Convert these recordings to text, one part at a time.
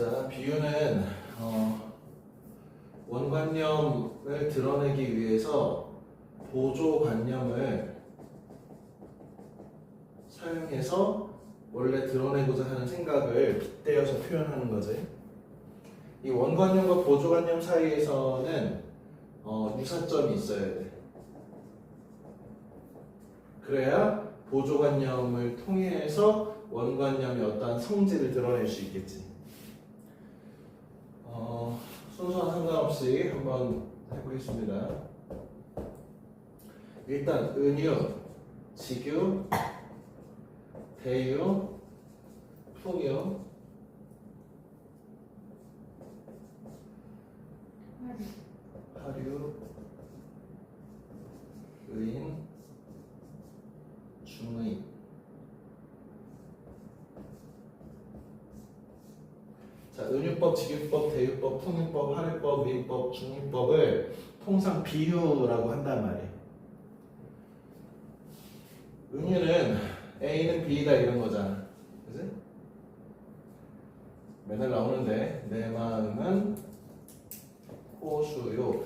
자, 비유는 원관념을 드러내기 위해서 보조관념을 사용해서 원래 드러내고자 하는 생각을 빗대어서 표현하는 거지. 이 원관념과 보조관념 사이에서는 유사점이 있어야 돼. 그래야 보조관념을 통해서 원관념의 어떠한 성질을 드러낼 수 있겠지. 순서는 상관없이 한번 해보겠습니다. 일단 은유, 직유, 대유, 풍유, 하류, 의인, 중의. 자, 은유법, 직유법, 대유법, 풍유법, 하류법, 의인법, 중의법을 통상 비유라고 한단 말이에요. 은유는 A는 B다 이런 거잖아. 그지? 맨날 나오는데 내 마음은 호수요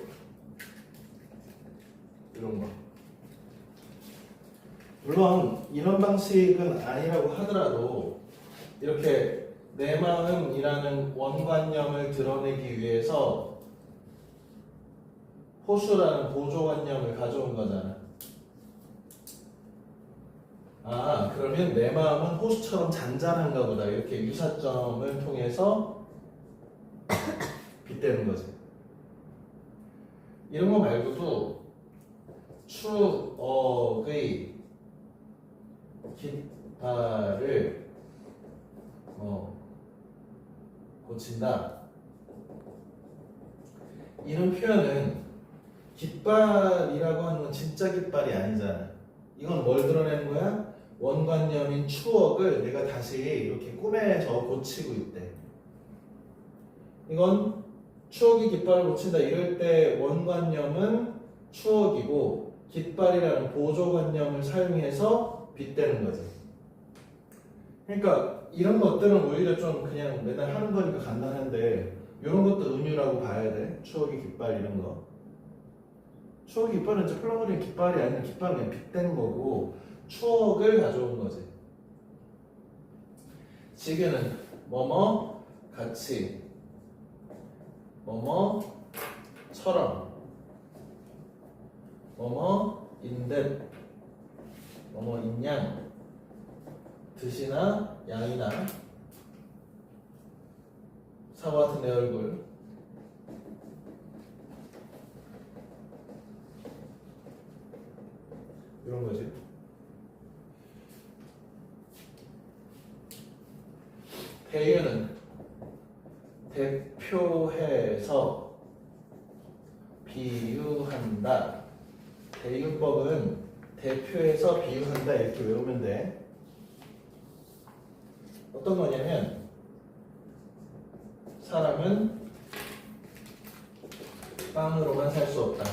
이런 거. 물론 이런 방식은 아니라고 하더라도 이렇게 내 마음이라는 원관념을 드러내기 위해서 호수라는 보조관념을 가져온 거잖아. 아, 그러면 내 마음은 호수처럼 잔잔한가 보다. 이렇게 유사점을 통해서 빗대는 거지. 이런 거 말고도 추억의 깃발을 고친다. 이런 표현은 깃발이라고 하는 건 진짜 깃발이 아니잖아. 이건 뭘 드러내는 거야? 원관념인 추억을 내가 다시 이렇게 꾸며서 고치고 있대. 이건 추억이 깃발을 고친다. 이럴 때 원관념은 추억이고 깃발이라는 보조관념을 사용해서 빗대는 거지. 그러니까 이런 것들은 오히려 좀 그냥 매달 하는 거니까 간단한데 이런 것도 은유라고 봐야 돼. 추억의 깃발 이런 거. 추억의 깃발은 이제 흘러버린 깃발이 아니라 깃발은 그냥 빗댄 거고 추억을 가져온 거지. 지금은 뭐뭐 같이 뭐뭐처럼 뭐뭐인 듯 뭐뭐인 양 듯이나 양이나 사과 같은 내 얼굴 이런 거지. 대유는 대표해서 비유한다. 대유법은 대표해서 비유한다 이렇게 외우면 돼. 어떤 거냐면 사람은 빵으로만 살 수 없다.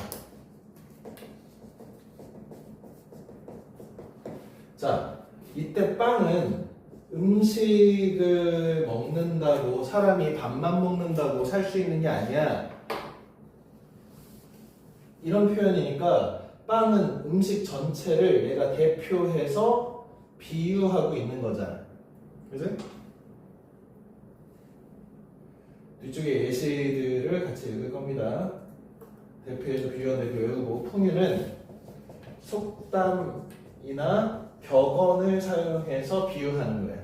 자, 이때 빵은 음식을 먹는다고 사람이 밥만 먹는다고 살 수 있는 게 아니야. 이런 표현이니까 빵은 음식 전체를 얘가 대표해서 비유하고 있는 거잖아. 그지? 뒤쪽에 예시들을 같이 읽을 겁니다. 대표해서 비유한다 이렇게 외우고 풍유는 속담이나 격언을 사용해서 비유하는 거야.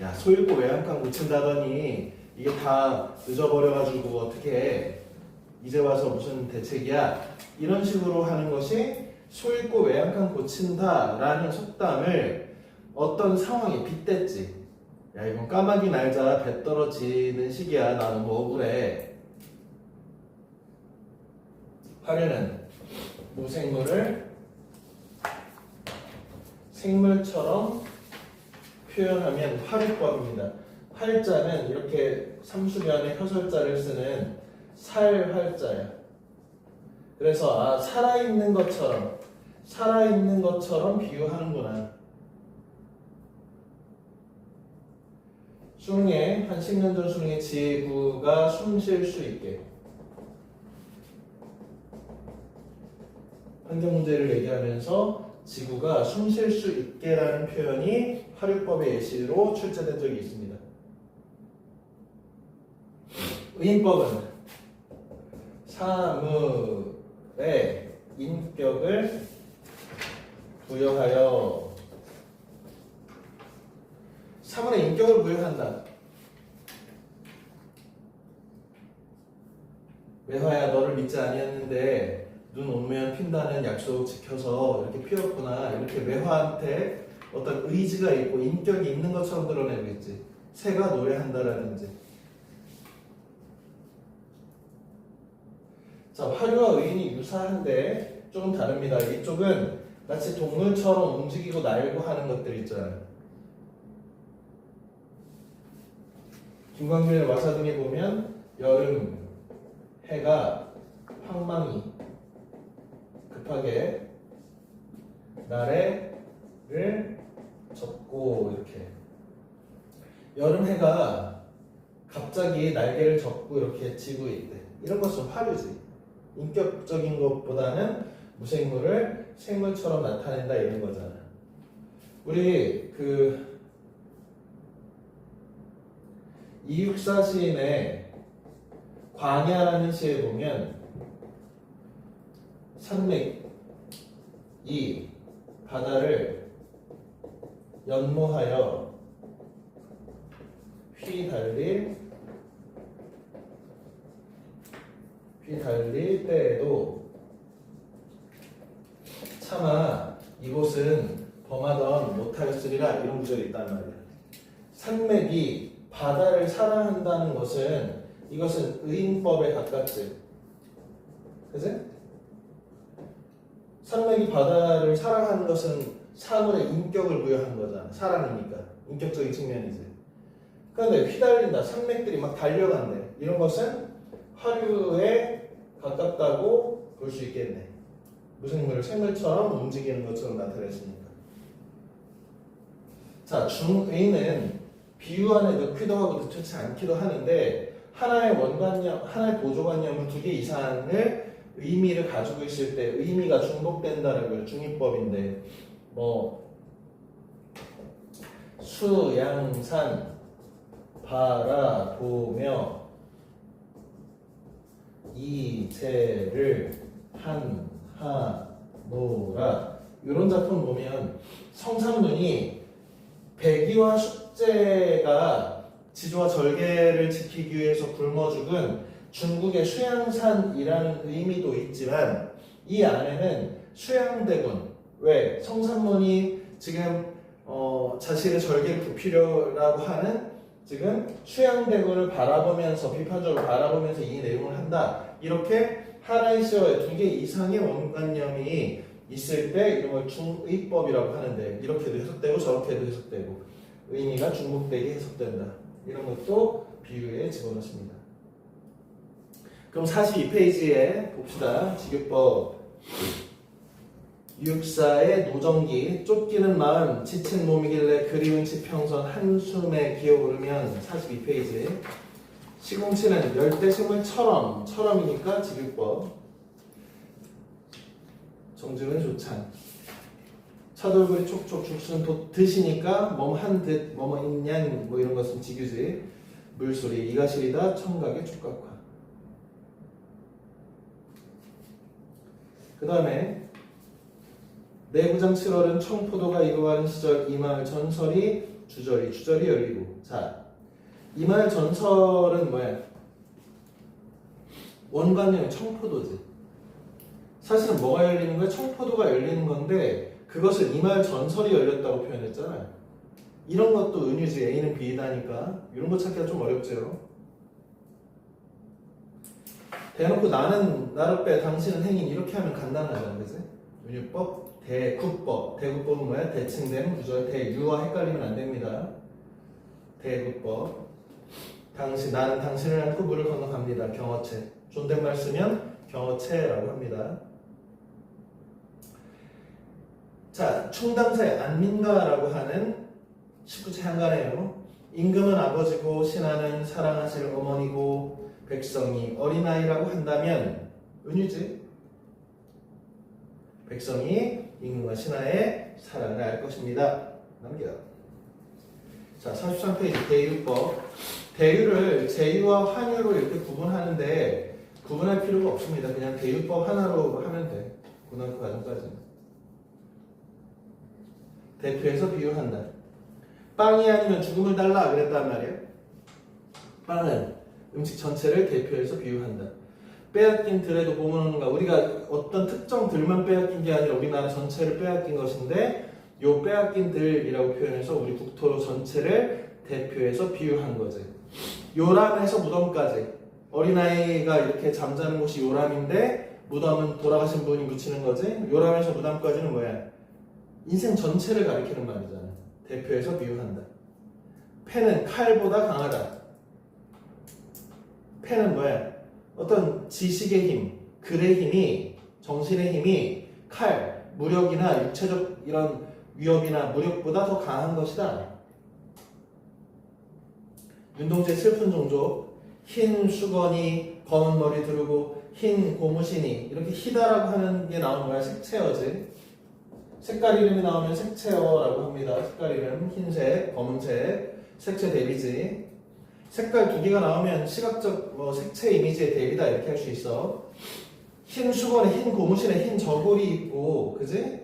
야, 소 읽고 외양간 고친다더니 이게 다 늦어버려가지고 어떻게 해? 이제 와서 무슨 대책이야? 이런 식으로 하는 것이 소 읽고 외양간 고친다라는 속담을 어떤 상황에 빗댔지. 야, 이건 까마귀 날자 배 떨어지는 시기야. 나는 뭐 억울해. 화려는 무생물을 생물처럼 표현하면 화류법입니다. 활자는 이렇게 삼수변에 효설자를 쓰는 살활자야. 그래서 살아있는 것처럼 비유하는구나. 수능에 한 10년 전 수능에 지구가 숨 쉴 수 있게 환경 문제를 얘기하면서 지구가 숨 쉴 수 있게라는 표현이 화류법의 예시로 출제된 적이 있습니다. 의인법은 사물에 인격을 부여하여 사물에 인격을 부여한다. 매화야 너를 믿지 아니었는데 눈 오면 핀다는 약속 지켜서 이렇게 피웠구나. 이렇게 매화한테 어떤 의지가 있고 인격이 있는 것처럼 드러내고 있지. 새가 노래한다라든지. 자, 화류와 의인이 유사한데 조금 다릅니다. 이쪽은 마치 동물처럼 움직이고 날고 하는 것들 있잖아요. 김광균의 와사등에 보면 여름 해가 황망히 급하게 나래를 접고 이렇게 여름 해가 갑자기 날개를 접고 이렇게 지고 있대. 이런 것은 화류지. 인격적인 것보다는 무생물을 생물처럼 나타낸다 이런 거잖아. 우리 이육사 시인의 광야라는 시에 보면 산맥이 바다를 연모하여 휘달릴 때에도 차마 이곳은 범하던 못하였으리라 이런 구절이 있단 말이야. 산맥이 바다를 사랑한다는 것은 이것은 의인법에 가깝지. 그치? 산맥이 바다를 사랑하는 것은 사물에 인격을 부여한 거잖아. 사랑이니까. 인격적인 측면이지. 그런데 휘달린다. 산맥들이 막 달려간대. 이런 것은 화류에 가깝다고 볼 수 있겠네. 무생물을 생물처럼 움직이는 것처럼 나타냈으니까. 자, 중의는 비유 안에 넣기도 하고 넣지 않기도 하는데 하나의 원관념, 하나의 보조관념을 2개 이상을 의미를 가지고 있을 때 의미가 중복된다라고요. 중의법인데 수양산 바라보며 이제를 한하노라. 이런 작품 보면 성삼눈이 백의와 숙제가 지조와 절개를 지키기 위해서 굶어 죽은 중국의 수양산이라는 의미도 있지만 이 안에는 수양대군, 왜 성삼문이 지금 자신의 절개를 부피려라고 하는 지금 수양대군을 바라보면서 비판적으로 바라보면서 이 내용을 한다. 이렇게 하나의 시어에 2개 이상의 원관념이 있을 때 이런 걸 중의법이라고 하는데 이렇게도 해석되고 저렇게도 해석되고 의미가 중복되게 해석된다. 이런 것도 비유에 집어넣습니다. 그럼 42페이지에 봅시다. 직유법 육사의 노정기 쫓기는 마음 지친 몸이길래 그리운 지평선 한숨에 기어오르면 42페이지 시궁치는 열대식물처럼이니까 직유법 정증은 조찬 차돌구리 촉촉 죽순 드시니까 뭐한 듯 뭐뭐 있냔 뭐 이런 것은 직유지 물소리 이가 시리다 청각의 촉각화 그 다음에 내부장 7월은 청포도가 익어가는 시절 이마을 전설이 주절이 열리고 자 이마을 전설은 뭐야? 원관념이 청포도지. 사실은 뭐가 열리는 거야? 청포도가 열리는 건데 그것을 이마을 전설이 열렸다고 표현했잖아요. 이런 것도 은유지. A는 B다니까 이런 거 찾기가 좀 어렵죠. 대놓고 나는 나를 빼 당신은 행인 이렇게 하면 간단하잖아. 그치? 은유법 대구법은 뭐야? 대칭된 구절 대유와 헷갈리면 안 됩니다. 대구법 나는 당신을 안고 물을 건너갑니다. 경어체 존댓말 쓰면 경어체라고 합니다. 자, 충당사의 안민가라고 하는 19체 한가네요. 임금은 아버지고 신하는 사랑하실 어머니고 백성이 어린아이라고 한다면 은유지. 백성이 임금과 신하의 사랑을 알 것입니다. 넘겨. 자, 43페이지 대유법. 대유를 제유와 환유로 이렇게 구분하는데 구분할 필요가 없습니다. 그냥 대유법 하나로 하면 돼. 고등학교 과정까지는. 대표해서 비유한다. 빵이 아니면 죽음을 달라 그랬단 말이에요. 빵은 음식 전체를 대표해서 비유한다. 빼앗긴 들에도 보면은가 우리가 어떤 특정 들만 빼앗긴 게 아니라 우리나라 전체를 빼앗긴 것인데 요 빼앗긴 들이라고 표현해서 우리 국토로 전체를 대표해서 비유한 거지. 요람에서 무덤까지 어린아이가 이렇게 잠자는 곳이 요람인데 무덤은 돌아가신 분이 묻히는 거지. 요람에서 무덤까지는 뭐야? 인생 전체를 가리키는 말이잖아. 대표해서 비유한다. 패는 칼보다 강하다. 패는 뭐야? 어떤 지식의 힘, 글의 힘이, 정신의 힘이 칼, 무력이나 육체적 이런 위협이나 무력보다 더 강한 것이다. 윤동주의 슬픈 종족, 흰 수건이 검은 머리 두르고 흰 고무신이 이렇게 희다라고 하는 게 나오는 거야. 색채어지. 색깔 이름이 나오면 색채어라고 합니다. 색깔 이름 흰색, 검은색, 색채 대비지. 색깔 두 개가 나오면 시각적 색채 이미지의 대비다 이렇게 할 수 있어. 흰 수건에 흰 고무신에 흰 저고리 입고, 그지?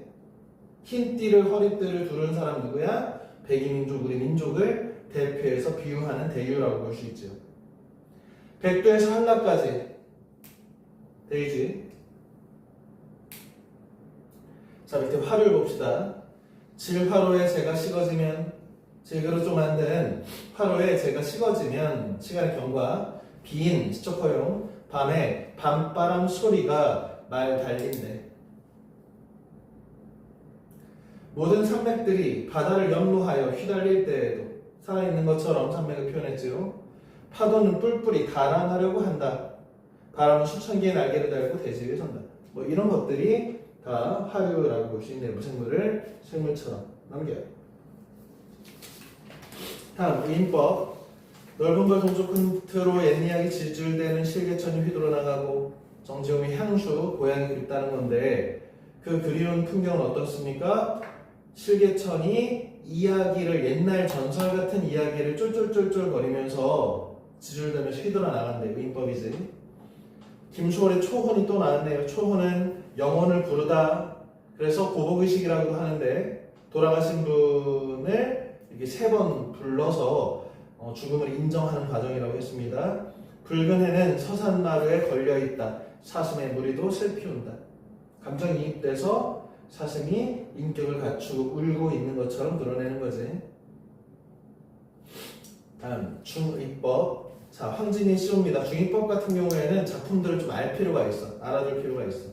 흰 띠를 허리띠를 두른 사람 누구야? 백이민족, 우리 민족을 대표해서 비유하는 대유라고 볼 수 있죠. 백두에서 한라까지 되지. 자, 밑에 화를 봅시다. 질화로에 재가 식어지면, 질그릇 좀 만든 화로에 재가 식어지면, 시간의 경과, 비인, 시적 허용, 밤에 밤바람 소리가 말 달린대. 모든 산맥들이 바다를 염로하여 휘달릴 때에도 살아있는 것처럼 산맥을 표현했지요. 파도는 뿔뿔이 달아나려고 한다. 바람은 수천 개의 날개를 달고 대지 위에 선다. 뭐 이런 것들이 다 화류라고 볼 수 있는 무생물을 생물처럼 넘겨요. 다음 의인법. 넓은 걸 동쪽 끝으로 옛이야기 질줄대는 실개천이 휘돌아 나가고 정지용이 향수 고향이 그립다는 건데 그 그리운 풍경은 어떻습니까? 실개천이 이야기를 옛날 전설 같은 이야기를 쫄쫄쫄쫄 거리면서 지줄대면서 휘돌아 나간대. 의인법이지. 김수월의 초혼이 또 나왔네요. 초혼은 영혼을 부르다. 그래서 고복의식이라고도 하는데 돌아가신 분을 이렇게 3번 불러서 죽음을 인정하는 과정이라고 했습니다. 붉은 해는 서산마루에 걸려있다. 사슴의 무리도 슬피운다. 감정이입돼서 사슴이 인격을 갖추고 울고 있는 것처럼 드러내는 거지. 다음 중의법. 자, 황진이 씌웁니다. 중의법 같은 경우에는 작품들을 좀 알 필요가 있어. 알아둘 필요가 있어.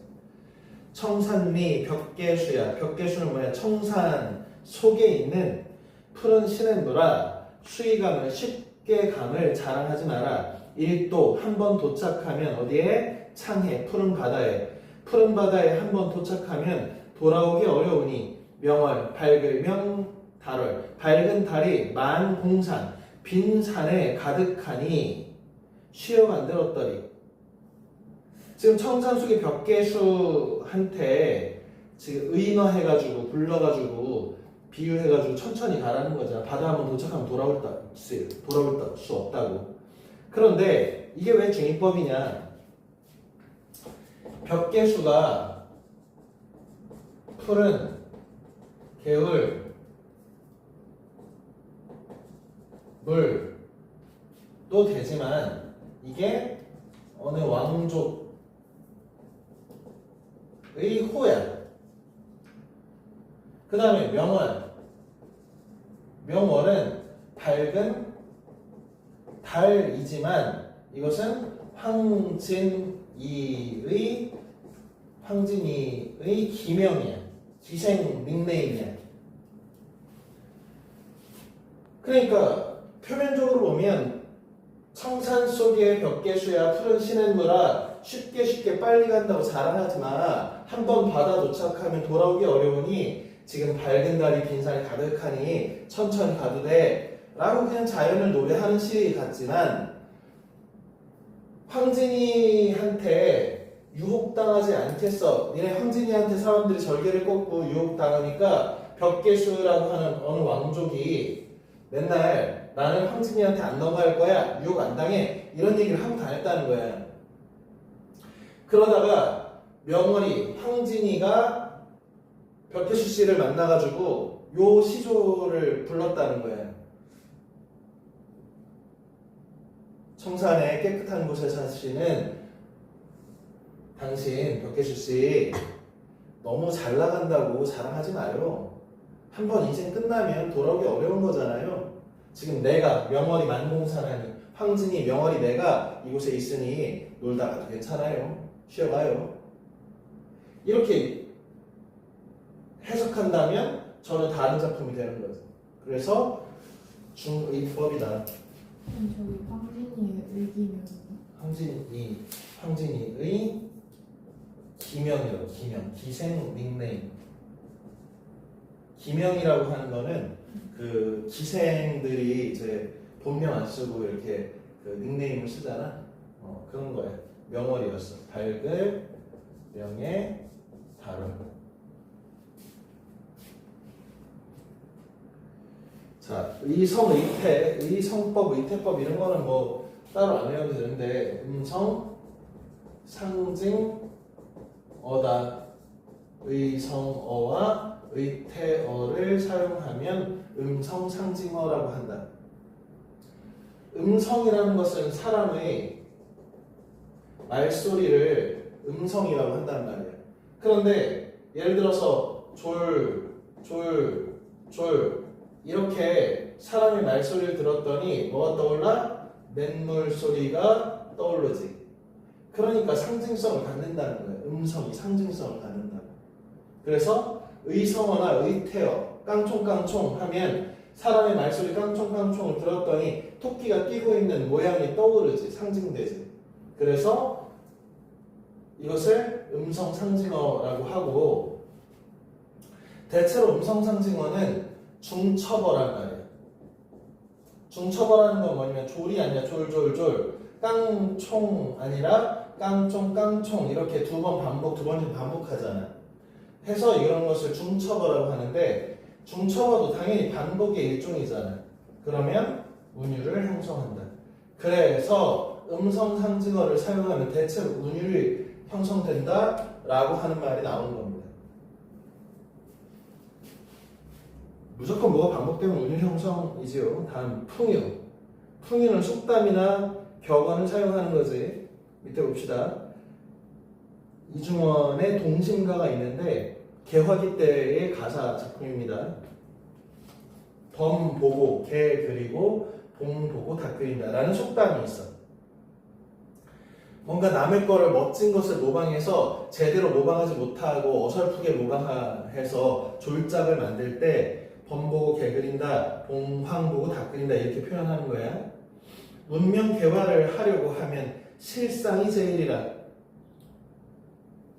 청산리 벽계수야. 벽계수는 뭐야? 청산 속에 있는 푸른 시냇물아 수위감을 쉽게 감을 자랑하지 마라. 1도 한 번 도착하면 어디에? 창해 푸른 바다에. 푸른 바다에 한 번 도착하면 돌아오기 어려우니 명월 밝을 명달월 밝은 달이 만공산 빈 산에 가득하니 쉬어간들었더리. 지금 청산 속의 벽계수한테 지금 의인화해가지고 불러가지고 비유해가지고 천천히 가라는 거잖아. 바다 한번 도착하면 돌아올 수 없다고. 그런데 이게 왜 중의법이냐? 벽계수가 푸른 개울 물도 되지만 이게 어느 왕족의 호야. 그 다음에 명월은 밝은 달이지만 이것은 황진이의 기명이야. 기생 닉네임이야. 그러니까 표면적으로 보면 청산 속의 벽계수야 푸른 시냇물아 쉽게 빨리 간다고 자랑하지 마. 한번 바다 도착하면 돌아오기 어려우니 지금 밝은 달이 빈산에 가득하니 천천히 가도 돼. 라고 그냥 자연을 노래하는 시 같지만 황진이한테 유혹당하지 않겠어. 니네 황진이한테 사람들이 절개를 꺾고 유혹당하니까 벽계수라고 하는 어느 왕족이 맨날 나는 황진이한테 안 넘어갈 거야. 유혹 안 당해. 이런 얘기를 하고 다녔다는 거야. 그러다가 명월이 황진이가 벽계수 씨를 만나가지고 요 시조를 불렀다는 거야. 청산의 깨끗한 곳에 사시는 당신 벽계수 씨 너무 잘 나간다고 자랑하지 마요. 한번 인생 끝나면 돌아오기 어려운 거잖아요. 지금 내가 명월이 만공산하니 황진이 명월이 내가 이곳에 있으니 놀다 가도 괜찮아요. 쉬어가요. 이렇게 해석한다면 저는 다른 작품이 되는 거죠. 그래서 중의법이다. 저기 황진이의 의기면 황진이의 기명이라고. 기명, 기생 닉네임. 기명이라고 하는 거는 그 기생들이 이제 본명 안 쓰고 이렇게 그 닉네임을 쓰잖아. 그런 거야. 명월이었어. 발글, 명예, 발월. 자, 의성, 의태, 의성법, 의태법 이런 거는 뭐 따로 안 외워도 되는데 음성, 상징, 어다. 의성어와 의태어를 사용하면 음성, 상징어라고 한다. 음성이라는 것은 사람의 말소리를 음성이라고 한단 말이야. 그런데 예를 들어서 졸 이렇게 사람의 말소리를 들었더니 뭐가 떠올라? 냇물 소리가 떠오르지. 그러니까 상징성을 갖는다는 거예요. 음성이 상징성을 갖는다고. 그래서 의성어나 의태어, 깡총깡총 하면 사람의 말소리 깡총깡총을 들었더니 토끼가 뛰고 있는 모양이 떠오르지. 상징되지. 그래서 이것을 음성 상징어라고 하고, 대체로 음성 상징어는 중첩어란 말이에요. 중첩어라는 건 뭐냐면 졸이 아니라 졸졸졸, 깡총 아니라 깡총깡총 이렇게 두 번 반복하잖아. 해서 이런 것을 중첩어라고 하는데, 중첩어도 당연히 반복의 일종이잖아. 그러면 운율을 형성한다. 그래서 음성 상징어를 사용하면 대체로 운율이 형성된다 라고 하는 말이 나오는 겁니다. 무조건 뭐가 반복되면 운율 형성이지요. 다음 풍유. 풍유는 속담이나 격언을 사용하는 거지. 밑에 봅시다. 이중원의 동심가가 있는데 개화기 때의 가사 작품입니다. 범 보고 개 그리고 봉 보고 닭 그린다 라는 속담이 있어. 뭔가 남의 거를 멋진 것을 모방해서 제대로 모방하지 못하고 어설프게 모방해서 졸작을 만들 때 범 보고 개 그린다, 봉황 보고 닭 그린다 이렇게 표현하는 거야. 문명 개화를 하려고 하면 실상이 제일이라.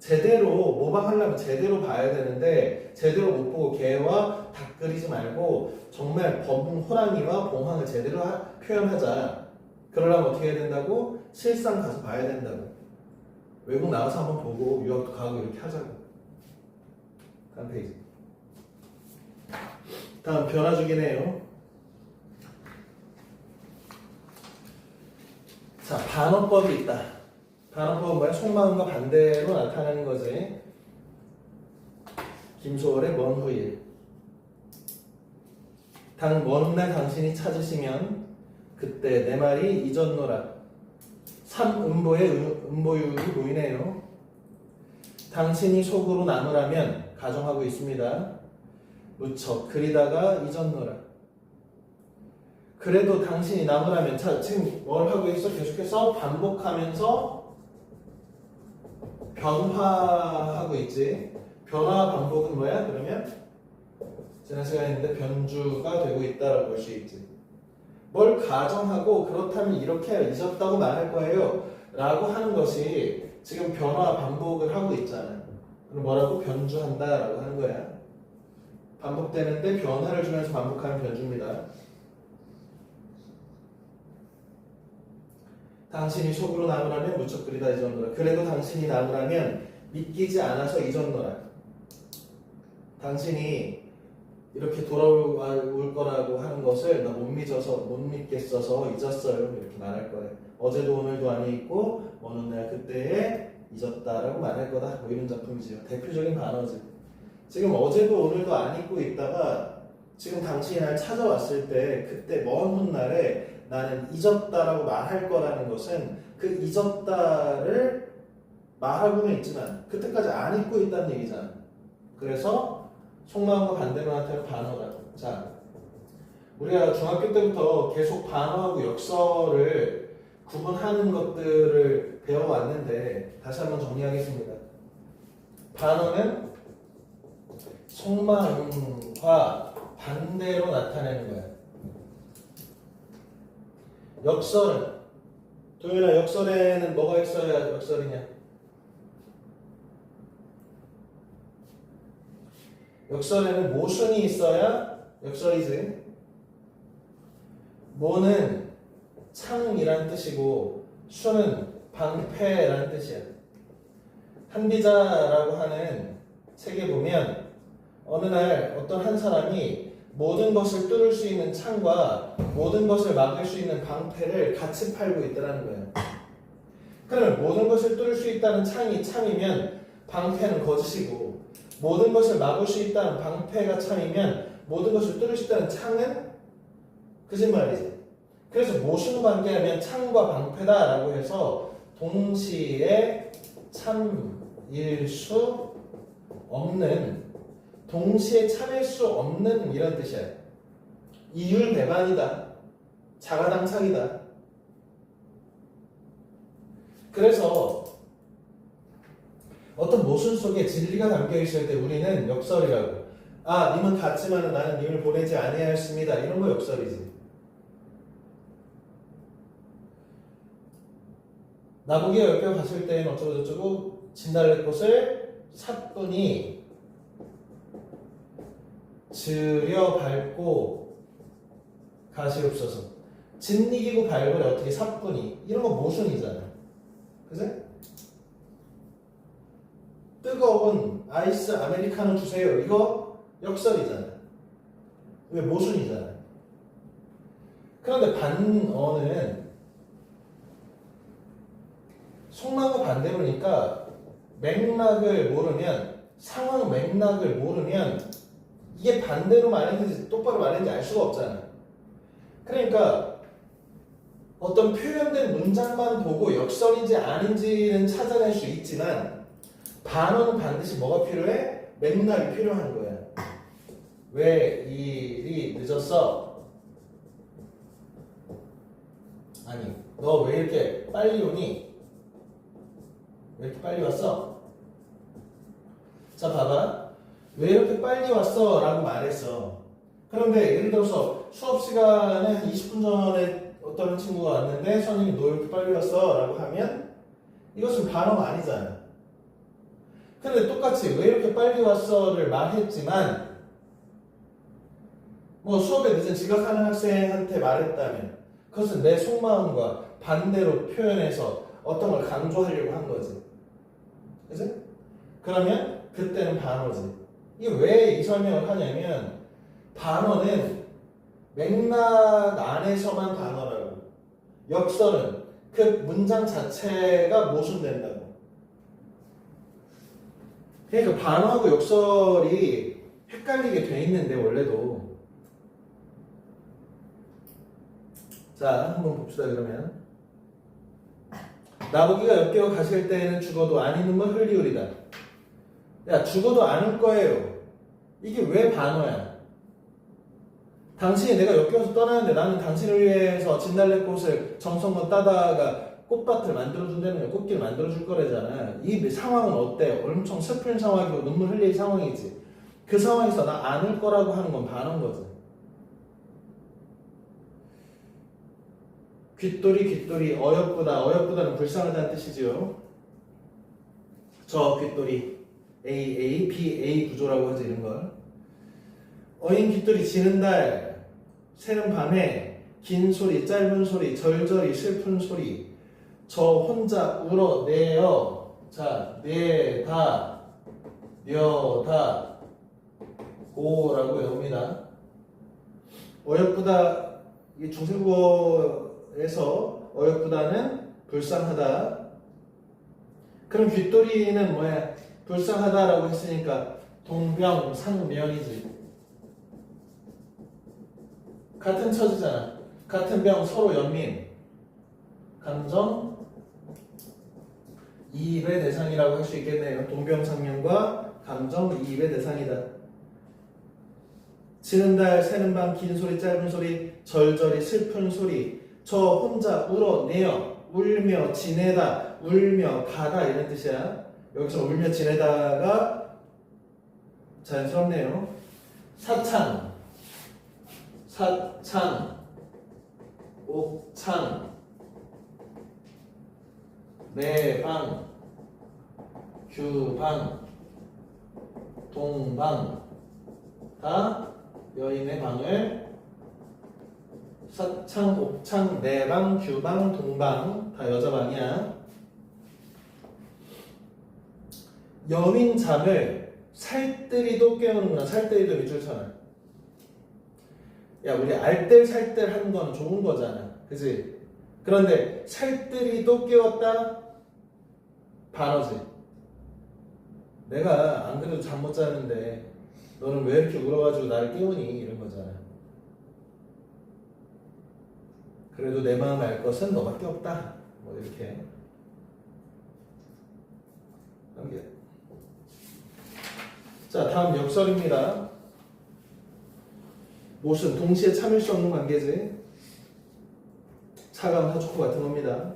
제대로 모방하려면 제대로 봐야 되는데 제대로 못 보고 개와 닭 그리지 말고 정말 범, 호랑이와 봉황을 제대로 표현하자. 그러려면 어떻게 해야 된다고? 실상 가서 봐야 된다고. 외국 나가서 한번 보고 유학도 가고 이렇게 하자고. 다음 페이지. 다음 변화주기네요. 자, 반어법이 있다. 반어법은 뭐야? 속마음과 반대로 나타나는 거지. 김소월의 먼 후일. 먼 훗날 당신이 찾으시면 그때 내 말이 잊었노라. 삼음보의 음보율이 보이네요. 당신이 속으로 남으라면 가정하고 있습니다. 무척 그리다가 잊었노라. 그래도 당신이 남으라면. 자, 지금 뭘 하고 있어? 계속해서 반복하면서 변화하고 있지. 변화 반복은 뭐야? 그러면 지난 시간에 했는데 변주가 되고 있다라고 볼 수 있지. 뭘 가정하고 그렇다면 이렇게 잊었다고 말할 거예요 라고 하는 것이 지금 변화 반복을 하고 있잖아. 그럼 뭐라고? 변주한다 라고 하는 거야. 반복되는데 변화를 주면서 반복하는 변주입니다. 당신이 속으로 나무라면 무척 그리다 잊었노라. 그래도 당신이 나무라면 믿기지 않아서 잊었노라. 당신이 이렇게 돌아올 거라고 하는 것을 나 못 믿겠어서 잊었어요. 이렇게 말할 거예요. 어제도 오늘도 아니 있고 어느 날 그때에 잊었다라고 말할 거다. 뭐 이런 작품이지요. 대표적인 반어지. 지금 어제도 오늘도 안 잊고 있다가 지금 당신이 날 찾아왔을 때 그때 먼 훗날에 나는 잊었다라고 말할 거라는 것은 그 잊었다를 말하고는 있지만 그때까지 안 잊고 있다는 얘기잖아. 그래서 속마음과 반대로 나타나는 반어라고. 자, 우리가 중학교 때부터 계속 반어하고 역설을 구분하는 것들을 배워왔는데 다시 한번 정리하겠습니다. 반어는 속마음과 반대로 나타내는 거야. 역설은 도윤아, 역설에는 뭐가 있어야 역설이냐? 역설에는 모순이 있어야 역설이지. 모는 창이란 뜻이고 수는 방패라는 뜻이야. 한비자라고 하는 책에 보면 어느 날 어떤 한 사람이 모든 것을 뚫을 수 있는 창과 모든 것을 막을 수 있는 방패를 같이 팔고 있다는 거예요. 그러면 모든 것을 뚫을 수 있다는 창이 참이면 방패는 거짓이고, 모든 것을 막을 수 있다는 방패가 참이면 모든 것을 뚫을 수 있다는 창은 거짓말이지. 그래서 모순 관계하면 창과 방패다라고 해서 동시에 참일 수 없는, 동시에 참일 수 없는 이런 뜻이야. 이율배반이다. 자가당착이다. 그래서 어떤 모순 속에 진리가 담겨 있을 때 우리는 역설이라고. 아, 님은 갔지만 나는 님을 보내지 아니하였습니다. 이런 거 역설이지. 나보기가 옆에 갔을 때는 어쩌고 저쩌고 진달래 꽃을 사뿐히 들여 밟고 가시옵소서. 짓이기고 밟으래 어떻게 사뿐히. 이런 거 모순이잖아. 그치? 뜨거운 아이스 아메리카노 주세요. 이거 역설이잖아. 왜? 모순이잖아. 그런데 반어는 속마음과 반대로니까 맥락을 모르면, 상황 맥락을 모르면 이게 반대로 말했는지 똑바로 말했는지 알 수가 없잖아. 그러니까 어떤 표현된 문장만 보고 역설인지 아닌지는 찾아낼 수 있지만 반어는 반드시 뭐가 필요해? 맥락이 필요한 거야. 왜 일이 늦었어? 아니, 너 왜 이렇게 빨리 오니? 왜 이렇게 빨리 왔어? 자, 봐봐. 왜 이렇게 빨리 왔어? 라고 말했어. 그런데 예를 들어서 수업 시간에 한 20분 전에 어떤 친구가 왔는데 선생님 너 왜 이렇게 빨리 왔어? 라고 하면 이것은 반어가 아니잖아. 근데 똑같이 왜 이렇게 빨리 왔어를 말했지만 뭐 수업에 늦은 지각하는 학생한테 말했다면 그것은 내 속마음과 반대로 표현해서 어떤 걸 강조하려고 한 거지. 그치? 그러면 그때는 반어지. 이게 왜 이 설명을 하냐면 반어는 맥락 안에서만 반어라고. 역설은 그 문장 자체가 모순된다고. 그러니까 반어하고 역설이 헷갈리게 돼 있는데 원래도. 자, 한번 봅시다. 그러면 나보기가 엮여 가실 때에는 죽어도 안 잊는 걸 흘리우리다. 야, 죽어도 안 울 거예요. 이게 왜 반어야? 당신이 내가 엮여서 떠나는데 나는 당신을 위해서 진달래꽃을 정성껏 따다가 꽃밭을 만들어준다는 거야. 꽃길을 만들어줄 거래잖아. 이 상황은 어때? 엄청 슬픈 상황이고 눈물 흘릴 상황이지. 그 상황에서 나 안 울 거라고 하는 건 반어인 거지. 귓돌이 어여쁘다는 불쌍하다는 뜻이지요. 저 귓돌이 BA 구조라고 하죠. 이런 걸. 어인 귓돌이 지는 달, 새는 밤에 긴 소리, 짧은 소리, 절절히 슬픈 소리, 저 혼자 울어내요. 자, 내다, 려다, 고라고 외웁니다. 어여쁘다, 이 중세국어에서 어여쁘다는 불쌍하다. 그럼 귓돌이는 뭐야? 불쌍하다라고 했으니까 동병상련이지. 같은 처지잖아. 같은 병 서로 연민. 감정 이입의 대상이라고 할 수 있겠네요. 동병상련과 감정 이입의 대상이다. 지는 달, 새는 밤, 긴 소리, 짧은 소리, 절절히 슬픈 소리. 저 혼자 울어내요. 울며 지내다, 울며 가다 이런 뜻이야. 여기서 울며 지내다가 자연스럽네요. 사창, 옥창, 내방, 규방, 동방 다 여인의 방을 사창, 옥창, 내방, 규방, 동방 다 여자 방이야. 여민 잠을 살뜰히도 깨우는구나. 살뜰히도 밑줄 쳐놔. 야, 우리 알뜰살뜰 하는 건 좋은 거잖아. 그지? 그런데 살뜰히도 깨웠다? 반어지. 내가 안 그래도 잠 못 자는데 너는 왜 이렇게 울어가지고 나를 깨우니? 이런 거잖아. 그래도 내 마음 알 것은 너밖에 없다. 뭐 이렇게. 넘겨. 자, 다음 역설입니다. 못은 동시에 참을 수 없는 관계지. 차가운 하초코 같은 겁니다.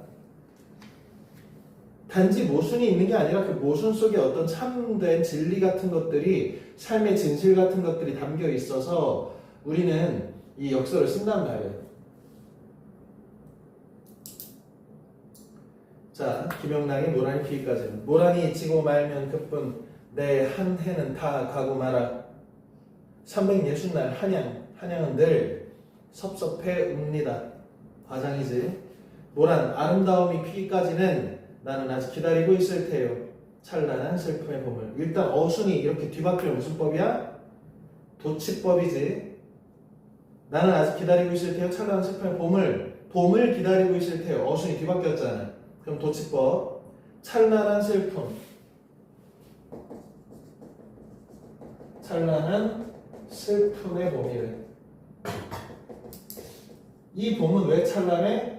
단지 모순이 있는 게 아니라 그 모순 속에 어떤 참된 진리 같은 것들이, 삶의 진실 같은 것들이 담겨 있어서 우리는 이 역설을 쓴단 말이에요. 자, 김영랑의 모란이 피기까지는. 모란이 지고 말면 그뿐 내 한 해는 다 가고 말아. 360날 한양은 늘 섭섭해 웁니다. 과장이지. 모란 아름다움이 피기까지는 나는 아직 기다리고 있을 테요. 찬란한 슬픔의 봄을. 일단 어순이 이렇게 뒤바뀌면 무슨 법이야? 도치법이지. 나는 아직 기다리고 있을 테요. 찬란한 슬픔의 봄을 기다리고 있을 테요. 어순이 뒤바뀌었잖아. 그럼 도치법. 찬란한 슬픔. 찬란한 슬픔의 봄이래. 이 봄은 왜 찬란해?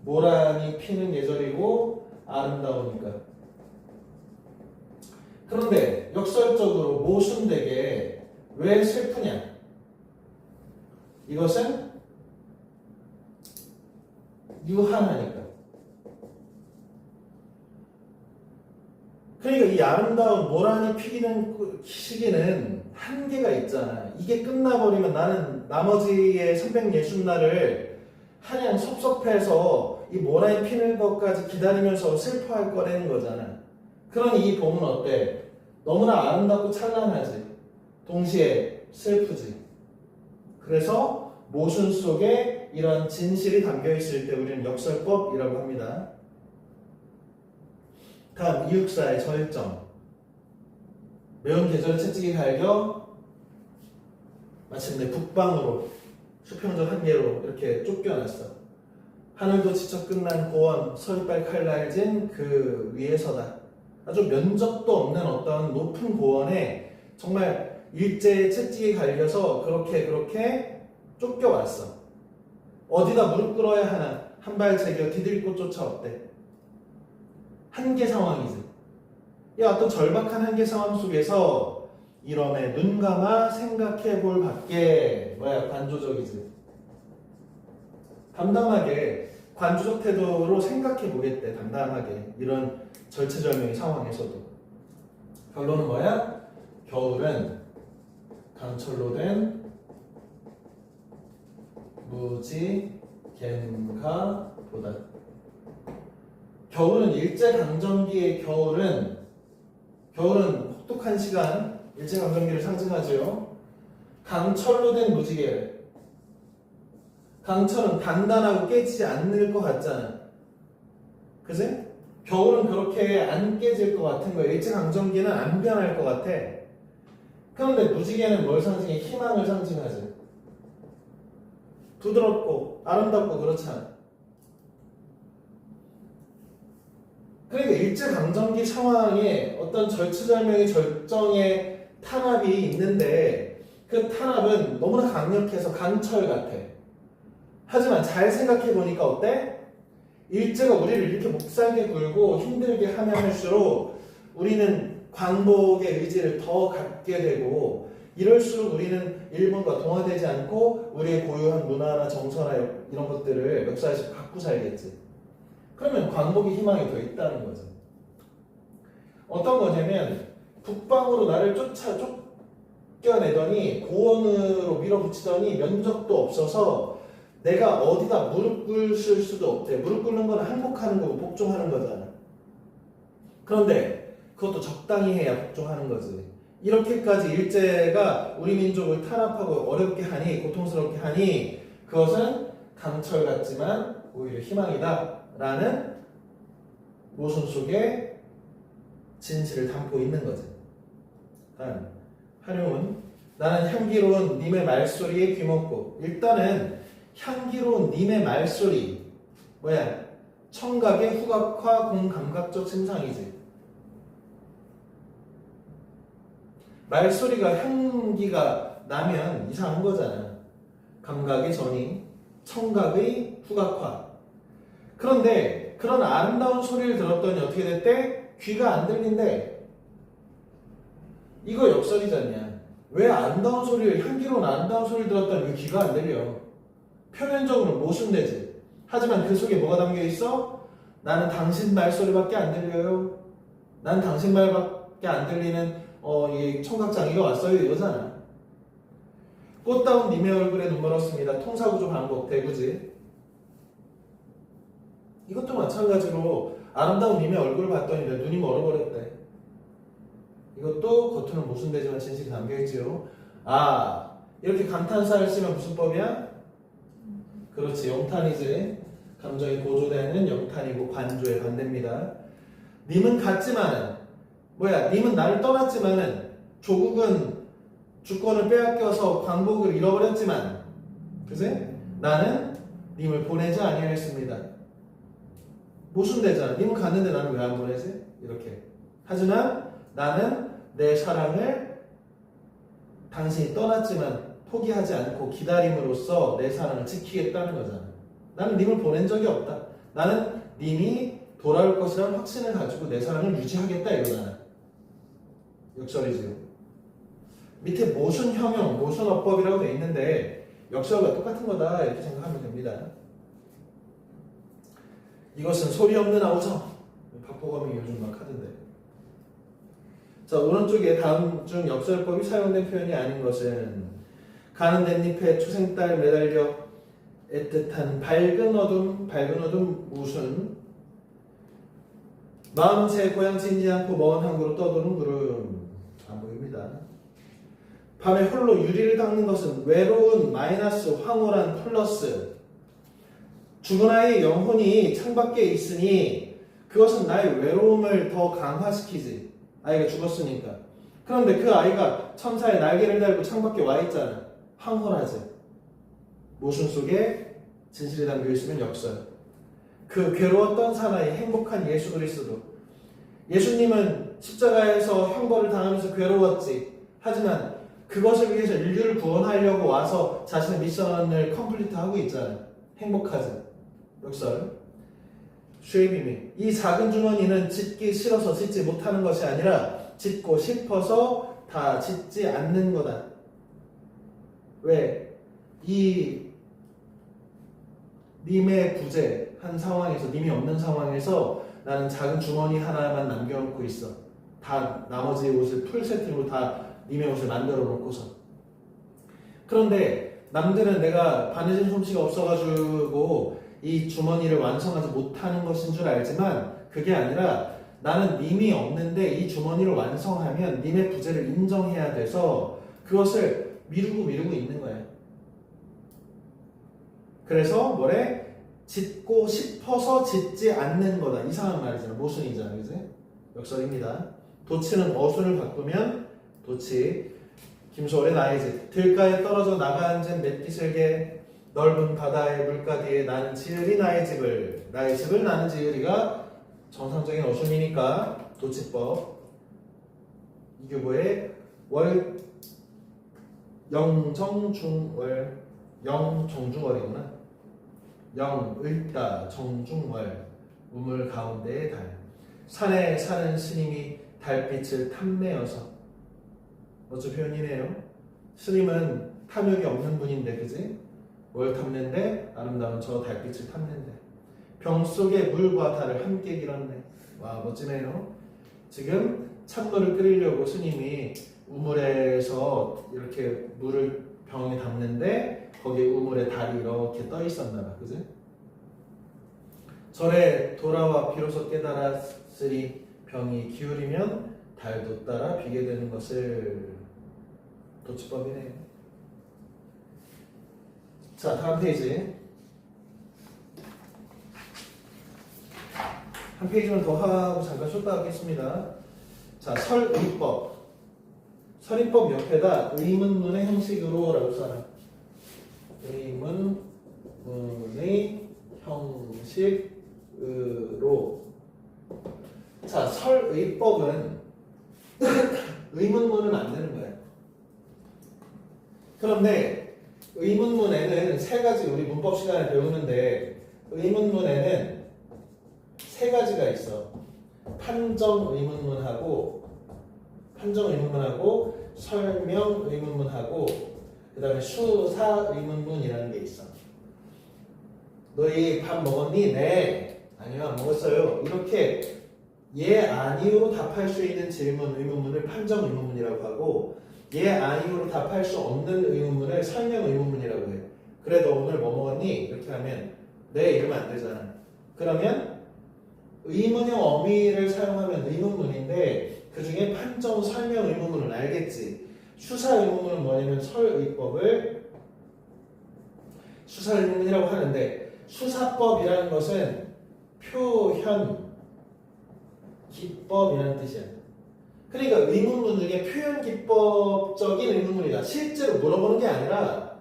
모란이 피는 계절이고 아름다우니까. 그런데 역설적으로 모순되게 왜 슬프냐? 이것은 유한하니까. 그러니까 이 아름다운 모란이 피기는 시기는 한계가 있잖아. 이게 끝나버리면 나는 나머지의 360날을 한양 섭섭해서 이 모란이 피는 것까지 기다리면서 슬퍼할 거라는 거잖아. 그러니 이 봄은 어때? 너무나 아름답고 찬란하지. 동시에 슬프지. 그래서 모순 속에 이런 진실이 담겨있을 때 우리는 역설법이라고 합니다. 다음 이육사의 저일정. 매운 계절의 채찍이 갈겨 마침내 북방으로 수평적 한계로 이렇게 쫓겨났어. 하늘도 지쳐 끝난 고원 서리빨 칼날진 그 위에서다. 아주 면적도 없는 어떤 높은 고원에 정말 일제의 채찍이 갈려서 그렇게 쫓겨왔어. 어디다 무릎 꿇어야 하나. 한 발 제겨 디딜 곳 쫓아 어때? 한계 상황이지. 이 어떤 절박한 한계 상황 속에서 이러면 눈 감아 생각해 볼 밖에 뭐야? 관조적이지. 담담하게 관조적 태도로 생각해 보겠대. 담담하게. 이런 절체절명의 상황에서도. 결론은 뭐야? 겨울은 강철로 된 무지갯가보다. 겨울은 일제강점기의 겨울은 혹독한 시간, 일제강점기를 상징하죠. 강철로 된 무지개. 강철은 단단하고 깨지지 않을 것 같잖아. 그지? 겨울은 그렇게 안 깨질 것 같은 거야. 일제강점기는 안 변할 것 같아. 그런데 무지개는 뭘 상징해? 희망을 상징하지. 부드럽고 아름답고 그렇잖아. 그러니까 일제강점기 상황에 어떤 절체절명의 절정의 탄압이 있는데 그 탄압은 너무나 강력해서 강철 같아. 하지만 잘 생각해보니까 어때? 일제가 우리를 이렇게 목살게 굴고 힘들게 하면 할수록 우리는 광복의 의지를 더 갖게 되고 이럴수록 우리는 일본과 동화되지 않고 우리의 고유한 문화나 정서나 이런 것들을 역사에서 갖고 살겠지. 그러면 광복의 희망이 더 있다는 거죠. 어떤 거냐면 북방으로 나를 쫓겨내더니 고원으로 밀어붙이더니 면적도 없어서 내가 어디다 무릎 꿇을 수도 없대. 무릎 꿇는 건 항복하는 거고 복종하는 거잖아. 그런데 그것도 적당히 해야 복종하는 거지. 이렇게까지 일제가 우리 민족을 탄압하고 어렵게 하니 고통스럽게 하니 그것은 강철 같지만 오히려 희망이다 라는 모순 속에 진실을 담고 있는 거지. 활용은 나는 향기로운 님의 말소리에 귀먹고 일단은 향기로운 님의 말소리 뭐야? 청각의 후각화 공감각적 증상이지. 말소리가 향기가 나면 이상한 거잖아. 감각의 전이 청각의 후각화. 그런데 그런 아름다운 소리를 들었더니 어떻게 됐대? 귀가 안 들린대. 이거 역설이지 않냐? 왜 아름다운 소리를 향기로운 아름다운 소리를 들었더니 왜 귀가 안 들려? 표면적으로 모순되지. 하지만 그 속에 뭐가 담겨 있어? 나는 당신 말소리밖에 안 들려요. 난 당신 말밖에 안 들리는 이 청각장애가 왔어요 이거잖아. 꽃다운 님의 얼굴에 눈 멀었습니다. 통사구조 반복 대구지. 이것도 마찬가지로 아름다운 님의 얼굴을 봤더니 내 눈이 멀어버렸대. 이것도 겉으로는 모순되지만 진실이 담겨있지요. 아, 이렇게 감탄사를 쓰면 무슨 법이야? 그렇지, 영탄이지. 감정이 고조되는 영탄이고 관조의 반대입니다. 님은 같지만은 뭐야? 님은 나를 떠났지만은 조국은 주권을 빼앗겨서 광복을 잃어버렸지만, 그지? 나는 님을 보내지 아니하였습니다. 모순되잖아. 님은 갔는데 나는 왜 안 보내지? 이렇게. 하지만 나는 내 사랑을 당신이 떠났지만 포기하지 않고 기다림으로써 내 사랑을 지키겠다는 거잖아. 나는 님을 보낸 적이 없다. 나는 님이 돌아올 것이라는 확신을 가지고 내 사랑을 유지하겠다 이거잖아. 역설이지요. 밑에 모순형용, 모순어법이라고 돼 있는데 역설과 똑같은 거다 이렇게 생각하면 됩니다. 이것은 소리 없는 아우성. 박보검이 요즘 막 하던데. 자, 오른쪽에 다음 중 역설법이 사용된 표현이 아닌 것은 가는 댄잎에 초생딸 매달려 애틋한 밝은 어둠 무슨 마음은 새 고향 진지 않고 먼 항구로 떠도는 구름 안 보입니다. 밤에 홀로 유리를 닦는 것은 외로운 마이너스 황홀한 플러스 죽은 아이의 영혼이 창밖에 있으니 그것은 나의 외로움을 더 강화시키지. 아이가 죽었으니까. 그런데 그 아이가 천사의 날개를 달고 창밖에 와 있잖아. 황홀하지. 모순 속에 진실이 담겨 있으면 역설. 그 괴로웠던 사나이 행복한 예수 그리스도. 예수님은 십자가에서 형벌을 당하면서 괴로웠지. 하지만 그것을 위해서 인류를 구원하려고 와서 자신의 미션을 컴플리트하고 있잖아. 행복하지. 역설. 쉐이비미. 이 작은 주머니는 짓기 싫어서 짓지 못하는 것이 아니라 짓고 싶어서 다 짓지 않는 거다. 왜? 이 님의 부재한 상황에서, 님이 없는 상황에서 나는 작은 주머니 하나만 남겨놓고 있어. 다 나머지 옷을 풀세팅으로 다 님의 옷을 만들어 놓고서. 그런데 남들은 내가 바느질 솜씨가 없어가지고 이 주머니를 완성하지 못하는 것인 줄 알지만 그게 아니라 나는 님이 없는데 이 주머니를 완성하면 님의 부재를 인정해야 돼서 그것을 미루고 있는 거야. 그래서 뭐래? 짓고 싶어서 짓지 않는 거다. 이상한 말이잖아. 모순이잖아. 그지? 역설입니다. 도치는 어순을 바꾸면 도치. 김소월의 나의 집. 들가에 떨어져 나가앉은 맷기슬개 넓은 바다의 물가 뒤에 나는 지으리 나의 집을. 나의 집을 나는 지으리가 정상적인 어순이니까 도치법. 이규보의 월 영정중월 영정중월이구나. 영을다 정중월 우물 가운데의 달. 산에 사는 스님이 달빛을 탐내어서. 멋진 표현이네요. 스님은 탐욕이 없는 분인데, 그지? 뭘 탐낸데? 아름다운 저 달빛을 탐낸데. 병 속에 물과 달을 함께 길었네. 와, 멋지네요. 지금 찬물을 끓이려고 스님이 우물에서 이렇게 물을 병에 담는데 거기에 우물에 달이 이렇게 떠 있었나 봐. 그지? 절에 돌아와 비로소 깨달았으리 병이 기울이면 달도 따라 비게 되는 것을. 도치법이네요. 자, 다음 페이지. 한 페이지만 더 하고 잠깐 쉬었다 하겠습니다. 자, 설의법. 설의법 옆에다 의문문의 형식으로 라고 써라. 의문문의 형식으로. 자, 설의법은 의문문은 안 되는 거예요. 그런데 의문문에는 세 가지, 우리 문법 시간에 배우는데 의문문에는 세 가지가 있어. 판정 의문문하고 설명 의문문하고 그 다음에 수사 의문문이라는 게 있어. 너희 밥 먹었니? 네. 아니요, 안 먹었어요. 이렇게 예, 아니요로 답할 수 있는 질문 의문문을 판정 의문문이라고 하고, 예, 아니요로 답할 수 없는 의문문을 설명 의문문이라고 해. 그래, 너 오늘 뭐 먹었니? 이렇게 하면 네, 이러면 안 되잖아. 그러면 의문형 어미를 사용하면 의문문인데 그 중에 판정, 설명 의문문은 알겠지. 수사 의문문은 뭐냐면 설의법을 수사 의문문이라고 하는데, 수사법이라는 것은 표현 기법이라는 뜻이야. 그러니까 의문문 중에 표현 기법적인 의문문이다. 실제로 물어보는 게 아니라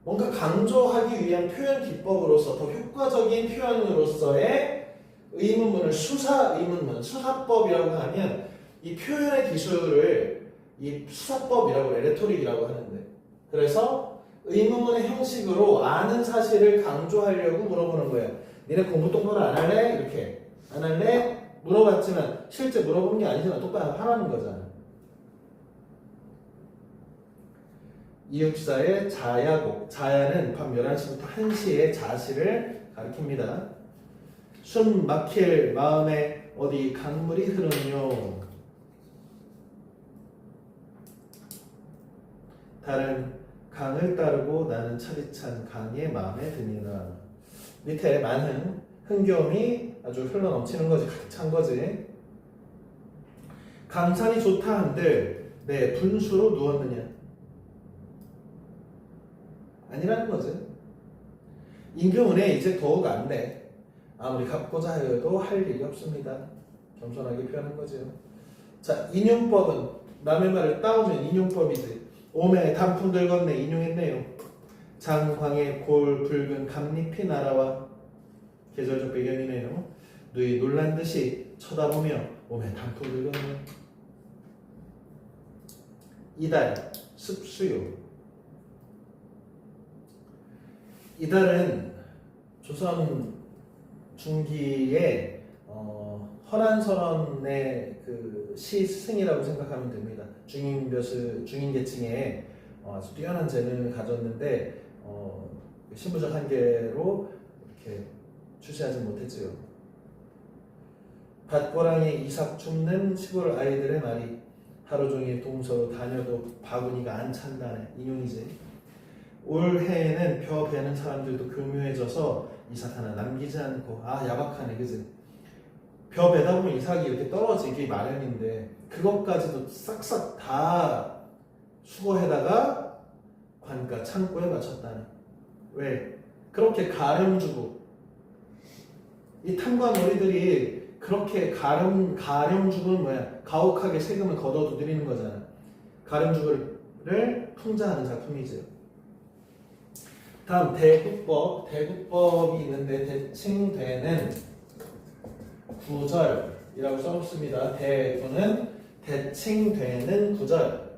뭔가 강조하기 위한 표현 기법으로서 더 효과적인 표현으로서의 의문문을 수사 의문문, 수사법이라고 하면 이 표현의 기술을 이 수사법이라고 해, 레토릭이라고 하는데, 그래서 의문문의 형식으로 아는 사실을 강조하려고 물어보는 거예요. 니네 공부 똑바로 안 할래? 이렇게 안 할래? 물어봤지만 실제 물어보는 게 아니지만 똑바로 하라는 거잖아. 이육사의 자야곡. 자야는 밤 11시부터 1시에 자시를 가리킵니다. 숨 막힐 마음에 어디 강물이 흐르느뇨. 다른 강을 따르고 나는 차디찬 강의 마음에 드니라. 밑에 많은 흥겨움이 아주 흘러넘치는 거지. 가득 찬 거지. 강산이 좋다 한들 내 분수로 누웠느냐. 아니라는 거지. 임금은혜 이제 더욱 안 돼. 아무리 갚고자 해도 할 일이 없습니다. 겸손하게 표현한 거죠. 자, 인용법은 남의 말을 따오면 인용법이지. 오매 단풍 들건네 인용했네요. 장광의 골 붉은 감잎이 날아와. 계절적 배경이네요. 누이 놀란 듯이 쳐다보며 오매 단풍 들건네. 이달 습수요. 이달은 조선 중기의 헌안설원의 그 시 스승이라고 생각하면 됩니다. 중인 계층에 아주 뛰어난 재능을 가졌는데 신부적 한계로 이렇게 출세하지 못했지요. 밭고랑이 이삭 줍는 시골 아이들의 말이 하루 종일 동서로 다녀도 바구니가 안 찬다네. 인용이지. 올해에는 벼 베는 사람들도 교묘해져서 이삭 하나 남기지 않고. 아, 야박하네, 그지? 벼 베다 보면 이삭이 이렇게 떨어지기 마련인데 그것까지도 싹싹 다 수거해다가 관가 창고에 맞췄다네. 왜? 그렇게 가름 주고 이 탐관 머리들이 그렇게 가렴주금 가혹하게 세금을 걷어 두드리는 거잖아. 가렴주금을 풍자하는 작품이죠. 다음 대국법이 있는데 대칭되는 구절이라고 써놓습니다. 대구는 대칭되는 구절.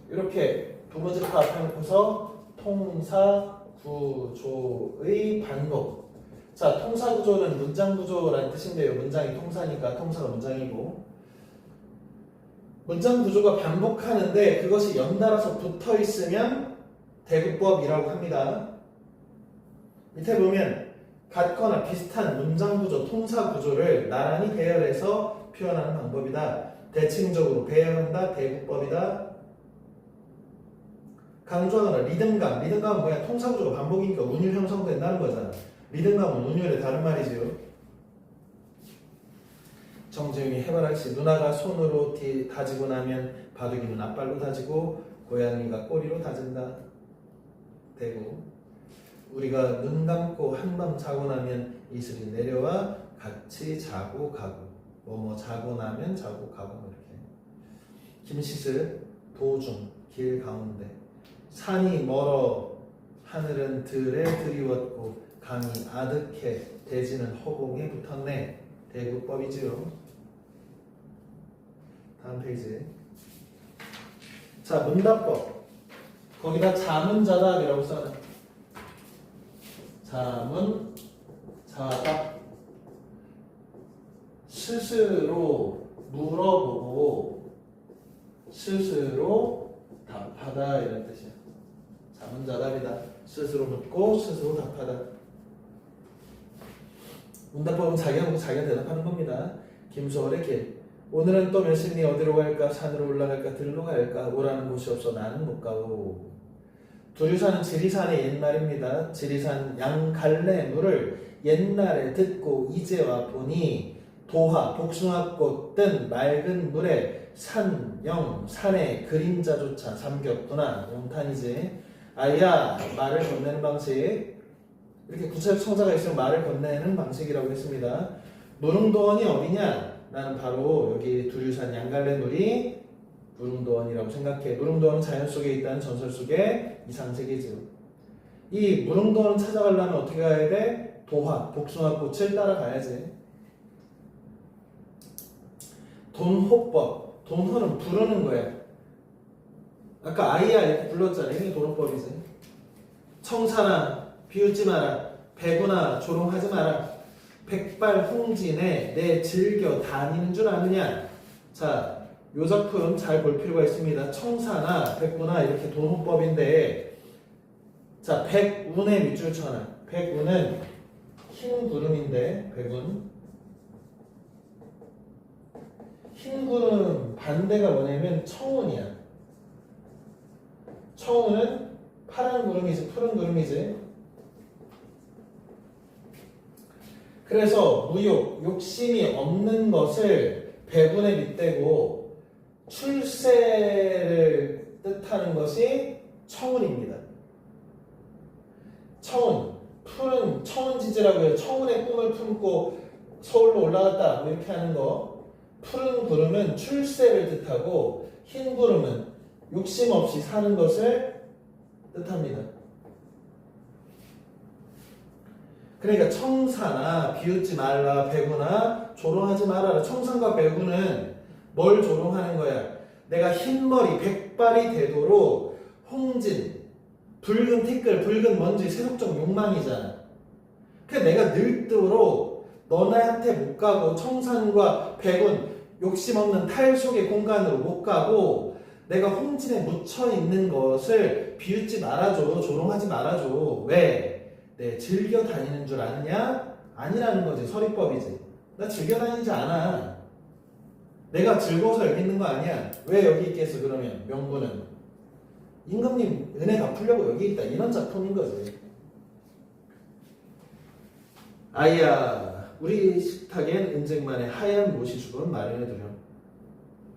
이렇게 부모집합 해놓고서 통사구조의 반복. 자, 통사구조는 문장구조라는 뜻인데요. 문장이 통사니까 통사가 문장이고, 문장구조가 반복하는데 그것이 연달아서 붙어있으면 대국법이라고 합니다. 밑에 보면 같거나 비슷한 문장구조, 통사구조를 나란히 배열해서 표현하는 방법이다. 대칭적으로 배열한다. 대국법이다. 강조하거나 리듬감은 뭐야? 통사구조가 반복이니까 운율 형성된다는 거잖아. 리듬감은 운율의 다른 말이지요. 정재윤이 해바라기 누나가 손으로 다지고 나면 바둑이는 앞발로 다지고 고양이가 꼬리로 다진다. 되고, 우리가 눈 감고 한밤 자고 나면 이슬이 내려와 같이 자고 가고, 뭐 자고 나면 자고 가고 이렇게. 김시슬 도중 길 가운데 산이 멀어 하늘은 들에 드리웠고 강이 아득해 대지는 허공에 붙었네. 대국법이지요. 다음 페이지. 자, 문답법. 거기다 자문자답이라고 써놔. 자문자답. 스스로 물어보고 스스로 답하다 이런 뜻이야. 자문자답이다. 스스로 묻고 스스로 답하다. 문답법은 자기가 묻고 자기가 대답하는 겁니다. 김소월의 길. 오늘은 또 몇 시니 어디로 갈까? 산으로 올라갈까? 들로 갈까? 오라는 곳이 없어 나는 못 가고. 두류산은 지리산의 옛말입니다. 지리산 양갈래물을 옛날에 듣고 이제 와 보니 도화, 복숭아꽃 뜬 맑은 물에 산의 그림자조차 잠겼구나. 영탄이지. 아이야, 말을 건네는 방식. 이렇게 구체적 청자가 있으면 말을 건네는 방식이라고 했습니다. 무릉도원이 어디냐? 나는 바로 여기 두류산 양갈래물이 무릉도원이라고 생각해. 무릉도원은 자연 속에 있다는 전설 속의 이상세계죠. 이 무릉도원을 찾아가려면 어떻게 가야 돼? 도화, 복숭아꽃을 따라가야지. 돈호법. 돈호는 부르는 거야. 아까 아이야 이렇게 불렀잖아. 이게 돈호법이지. 청산아 비웃지 마라. 배구나 조롱하지 마라. 백발 홍진에 내 즐겨 다니는 줄 아느냐. 자, 요 작품 잘 볼 필요가 있습니다. 청사나 백구나 이렇게 돈호법인데, 자, 백운의 밑줄 쳐놔. 백운은 흰 구름인데, 백운. 흰 구름 반대가 뭐냐면 청운이야. 청운은 파란 구름이지, 푸른 구름이지. 그래서 무욕, 욕심이 없는 것을 백운에 밑대고 출세를 뜻하는 것이 청운입니다. 청운, 푸른 청운지지라고 해요. 청운의 꿈을 품고 서울로 올라갔다 뭐 이렇게 하는 거. 푸른 구름은 출세를 뜻하고 흰 구름은 욕심 없이 사는 것을 뜻합니다. 그러니까 청사나 비웃지 말라, 배구나 조롱하지 말아라. 청산과 배구는 뭘 조롱하는 거야? 내가 흰머리 백발이 되도록 홍진, 붉은 티끌, 붉은 먼지, 세속적 욕망이잖아. 그러니까 내가 늙도록 너네한테 못 가고 청산과 백운, 욕심 없는 탈 속의 공간으로 못 가고 내가 홍진에 묻혀 있는 것을 비웃지 말아줘, 조롱하지 말아줘. 왜? 네, 즐겨 다니는 줄 아느냐? 아니라는 거지. 서리법이지. 나 즐겨 다니지 않아. 내가 즐거워서 여기 있는 거 아니야. 왜 여기 있겠어 그러면? 명분은 임금님 은혜 갚으려고 여기 있다. 이런 작품인 거지. 아이야, 우리 식탁엔 은쟁만의 하얀 모시죽은 마련해두렴.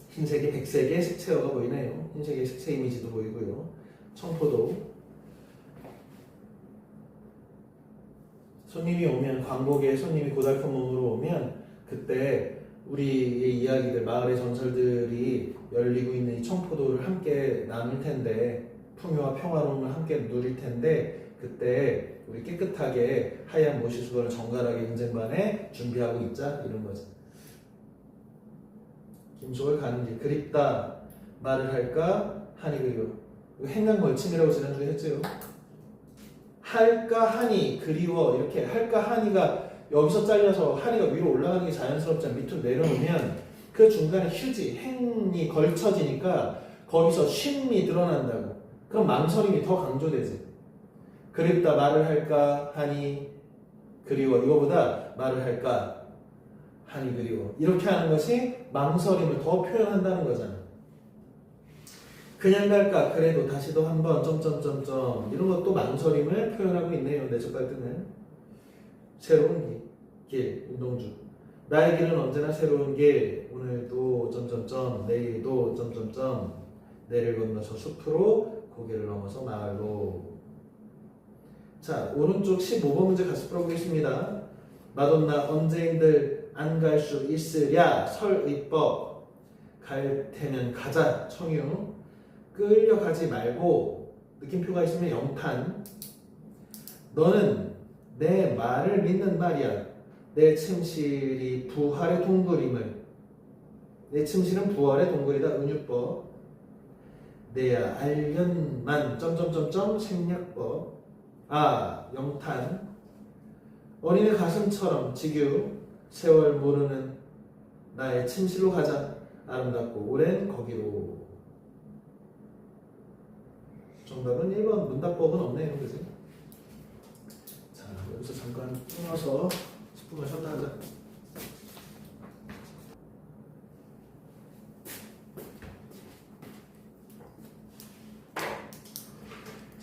흰색에 백색의 색채어가 보이네요. 흰색의 색채 이미지도 보이고요. 청포도. 손님이 오면 광복에 손님이 고달픈 몸으로 오면 그때 우리의 이야기들 마을의 전설들이 열리고 있는 이 청포도를 함께 나눌 텐데 풍요와 평화로움을 함께 누릴 텐데 그때 우리 깨끗하게 하얀 모시수건을 정갈하게 인쟁반에 준비하고 있자 이런 거지. 김속을 가는 길 그립다 말을 할까 하니 그리워 행간 걸침이라고 지난주에 했죠. 할까 하니 그리워 이렇게 할까 하니가 여기서 잘려서 하니가 위로 올라가는 게 자연스럽지 않아 밑으로 내려오면 그 중간에 휴지 행이 걸쳐지니까 거기서 쉼이 드러난다고. 그럼 망설임이 더 강조되지. 그립다 말을 할까 하니 그리워 이거보다 말을 할까 하니 그리워 이렇게 하는 것이 망설임을 더 표현한다는 거잖아. 그냥 갈까 그래도 다시도 한번 점점점점 이런 것도 망설임을 표현하고 있네요. 내적 갈등은 새로운 길 운동주 나의 길은 언제나 새로운 길 오늘도 점점점 내일도 점점점 내를 건너서 숲으로 고개를 넘어서 마을로. 자 오른쪽 15번 문제 같이 풀어보겠습니다. 마돈나 언제인들 안 갈 수 있으랴 설의법 갈 테면 가자 청유 끌려가지 말고 느낌표가 있으면 영탄 너는 내 말을 믿는 말이야 내 침실이 부활의 동굴임을 내 침실은 부활의 동굴이다 은유법 내야 알련만 점점점점 생략법 아 영탄 어린애 가슴처럼 지규 세월 모르는 나의 침실로 가자 아름답고 오랜 거기로. 정답은 1번 문답법은 없네요. 그지? 자 여기서 잠깐 끊어서 10분만 쉬었다 하자.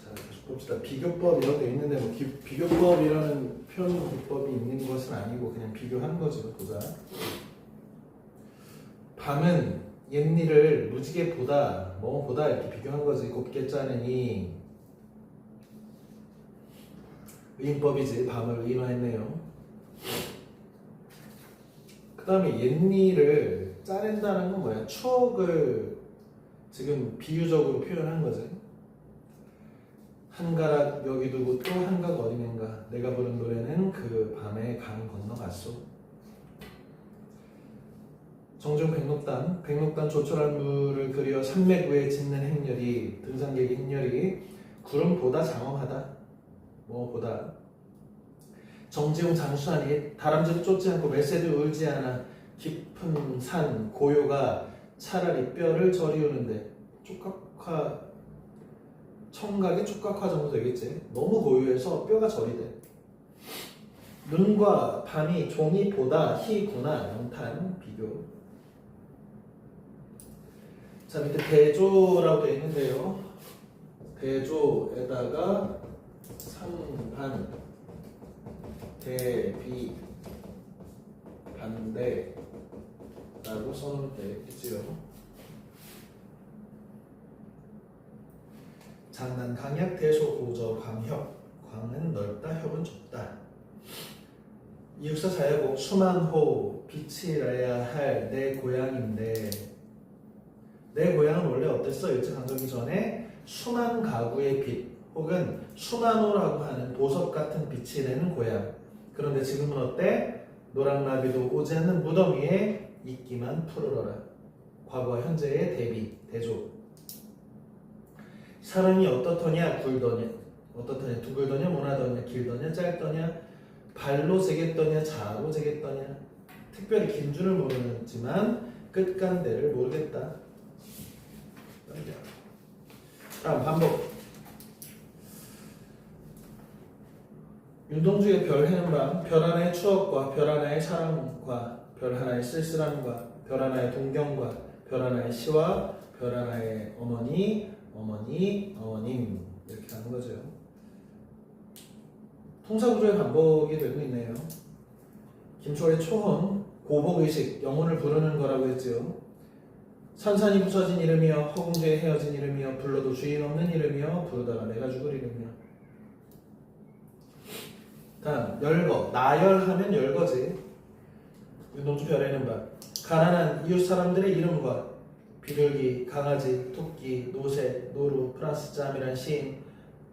자 계속 봅시다. 비교법 이런 데 있는데 뭐 비교법이라는 표현 기법이 있는 것은 아니고 그냥 비교하는 거지. 보자. 밤은 옛일을 무지개 보다 뭐 보다 이렇게 비교한 거지. 곱게 짜느니 의인법이지. 밤을 의인화했네요. 그 다음에 옛일을 짜낸다는 건 뭐야? 추억을 지금 비유적으로 표현한 거지. 한가락 여기 두고 또 한각 어디인가 내가 부른 노래는 그 밤에 강 건너갔소. 정중 백록단 조촐한 물을 그려 산맥 위에 짖는 행렬이 등산객의 행렬이 구름보다 장엄하다. 뭐보다 정지용 장수하니 다람쥐도 쫓지 않고 메새도 울지 않아 깊은 산 고요가 차라리 뼈를 저리우는데 촉각화 청각의 촉각화 정도 되겠지. 너무 고요해서 뼈가 저리대. 눈과 밤이 종이보다 희구나 영탄 비교. 자 밑에 대조라고 되어 있는데요. 대조에다가 상반 대비 반대라고 써놓으면 되겠지요. 장난 강약 대소 고저 광협 광은 넓다 협은 좁다. 이육사 자야곡 수만호 빛이라야 할 내 고향인데 내 고향은 원래 어땠어? 일제강점기 전에 수만 가구의 빛 혹은 수만호라고 하는 보석 같은 빛이 내는 고향. 그런데 지금은 어때? 노랑나비도 오지 않는 무덤 위에 이끼만 푸르러라. 과거와 현재의 대비, 대조. 사람이 어떻더냐 굴더냐 어떻더냐 둥글더냐 모나더냐 길더냐 짧더냐 발로 재겠더냐 자로 재겠더냐. 특별히 긴 줄을 모르지만 끝간대를 모르겠다. 다음 반복. 윤동주의 별 해는 밤, 별 하나의 추억과 별 하나의 사랑과 별 하나의 쓸쓸함과 별 하나의 동경과 별 하나의 시와 별 하나의 어머니 어머님 이렇게 하는 거죠. 통사구조의 반복이 되고 있네요. 김초의 초혼, 고복의식, 영혼을 부르는 거라고 했죠. 산산이 부서진 이름이여 허공주에 헤어진 이름이여 불러도 주인 없는 이름이여 부르다가 내가 죽을 이름이여. 다음 열거. 나열하면 열거지. 노주 별에는 바. 가난한 이웃 사람들의 이름과 비둘기, 강아지, 토끼, 노새, 노루, 프랑스 짬이라는 시인,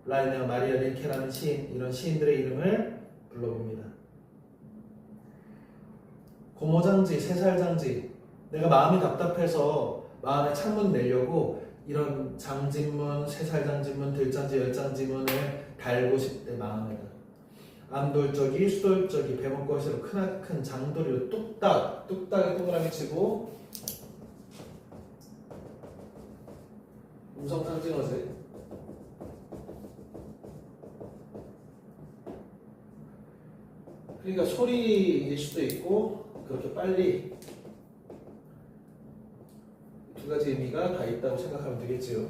라이너 마리아 릴케라는 시인, 이런 시인들의 이름을 불러봅니다. 고모장지, 세살장지. 내가 마음이 답답해서 마음에 창문 내려고 이런 장진문, 세살장진문, 들장지, 열장지문을 달고 싶대 마음에다. 암돌적이, 수돌적이, 배목거시로 크나큰 장도리로 뚝딱, 뚝딱에 동그라미 치고 음성상징어지. 그러니까 소리일 수도 있고 그렇게 빨리 두 가지 의미가 다 있다고 생각하면 되겠지요.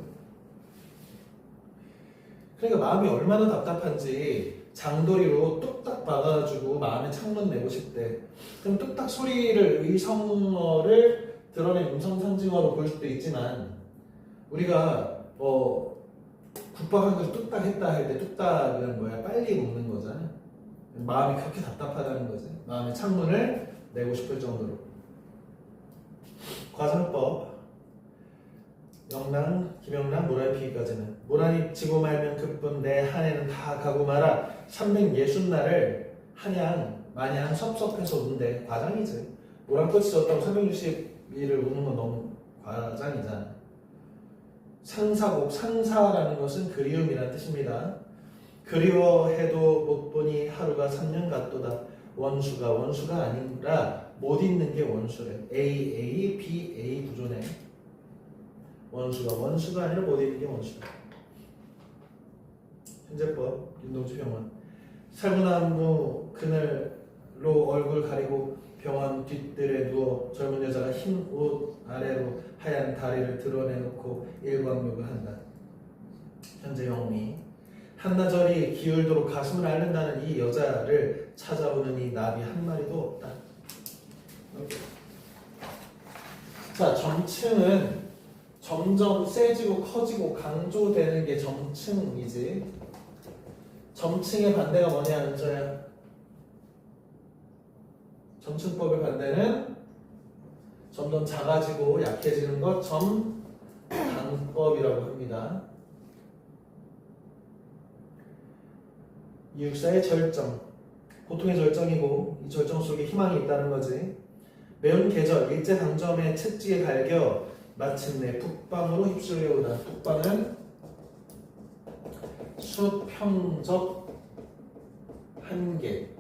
그러니까 마음이 얼마나 답답한지 장도리로 뚝딱 박아가지고 마음에 창문 내고 싶대. 그럼 뚝딱 소리를 의성어를 드러낸 음성상징어로 볼 수도 있지만 우리가 국밥 한 그릇 뚝딱 했다 할 때 뚝딱은 뭐야? 빨리 먹는 거잖아. 마음이 그렇게 답답하다는 거지. 마음에 창문을 내고 싶을 정도로. 과정법. 영랑, 김영랑, 모란이 피기까지는 모란이 지고 말면 급분 내 한 해는 다 가고 말아 360날을 한양 마냥 섭섭해서 운대. 과장이지. 모란꽃이 졌다고 360일을 우는 건 너무 과장이잖아. 상사곡, 상사라는 것은 그리움이라는 뜻입니다. 그리워해도 못 보니 하루가 3년 같도다. 원수가 아니라 못 있는 게 원수래. A, B, A 구조네. 원수가 아니라 못 있는 게 원수다. 현재법 윤동주 병원. 살구나무 그늘로 얼굴 가리고 병원 뒷뜰에 누워 젊은 여자가 흰 옷 아래로 하얀 다리를 드러내놓고 일광욕을 한다. 현재 영미. 한나절이 기울도록 가슴을 앓는다는 이 여자를 찾아오는 이 나비 한 마리도 없다. 자, 점층은 점점 세지고 커지고 강조되는 게 점층이지. 점층의 반대가 뭐냐, 은서야? 점층법의 반대는 점점 작아지고 약해지는 것 점강법이라고 합니다. 이육사의 절정, 고통의 절정이고 이 절정 속에 희망이 있다는 거지. 매운 계절, 일제강점의 채찍에 갈겨 마침내 북방으로 휩쓸려 오다. 북방은 수평적 한계.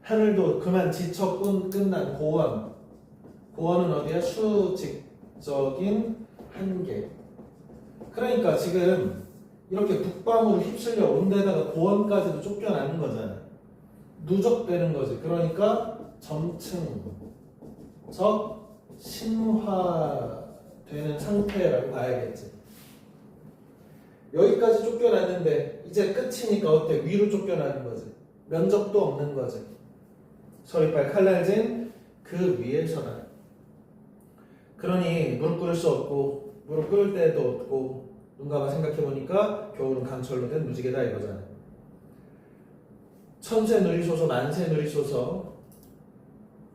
하늘도 그만 지쳐 끝난 고원. 고원은 어디야? 수직적인 한계. 그러니까 지금 이렇게 북방으로 휩쓸려 온 데다가 고원까지도 쫓겨나는 거잖아. 누적되는 거지. 그러니까 점층적 심화되는 상태라고 봐야겠지. 여기까지 쫓겨났는데 이제 끝이니까 어때? 위로 쫓겨나는 거지. 면적도 없는 거지. 서리빨 칼날진 그 위에서나. 그러니 무릎 꿇을 수 없고 무릎 꿇을 때도 없고 눈 감아 생각해보니까 겨울은 강철로 된 무지개다 이거잖아. 천세 누리소서 만세 누리소서.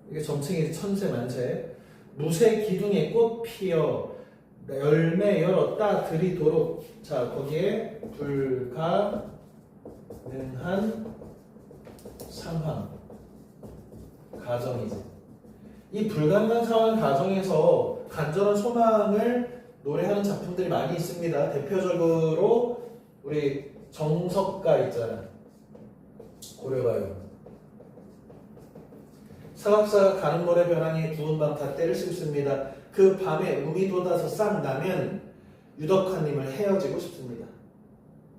이게 점층이 천세 만세. 무쇠 기둥에 꽃 피어 열매 열었다 들이도록. 자, 거기에 불가능한 상황 가정이지. 이 불가능한 상황 가정에서 간절한 소망을 노래하는 작품들이 많이 있습니다. 대표적으로 우리 정석가 있잖아. 고려가요. 사각사각 가는 모래 벼랑에 구운 밤 다 때를 씹습니다. 그 밤에 음이 돋아서 싹 나면 유덕화님을 헤어지고 싶습니다.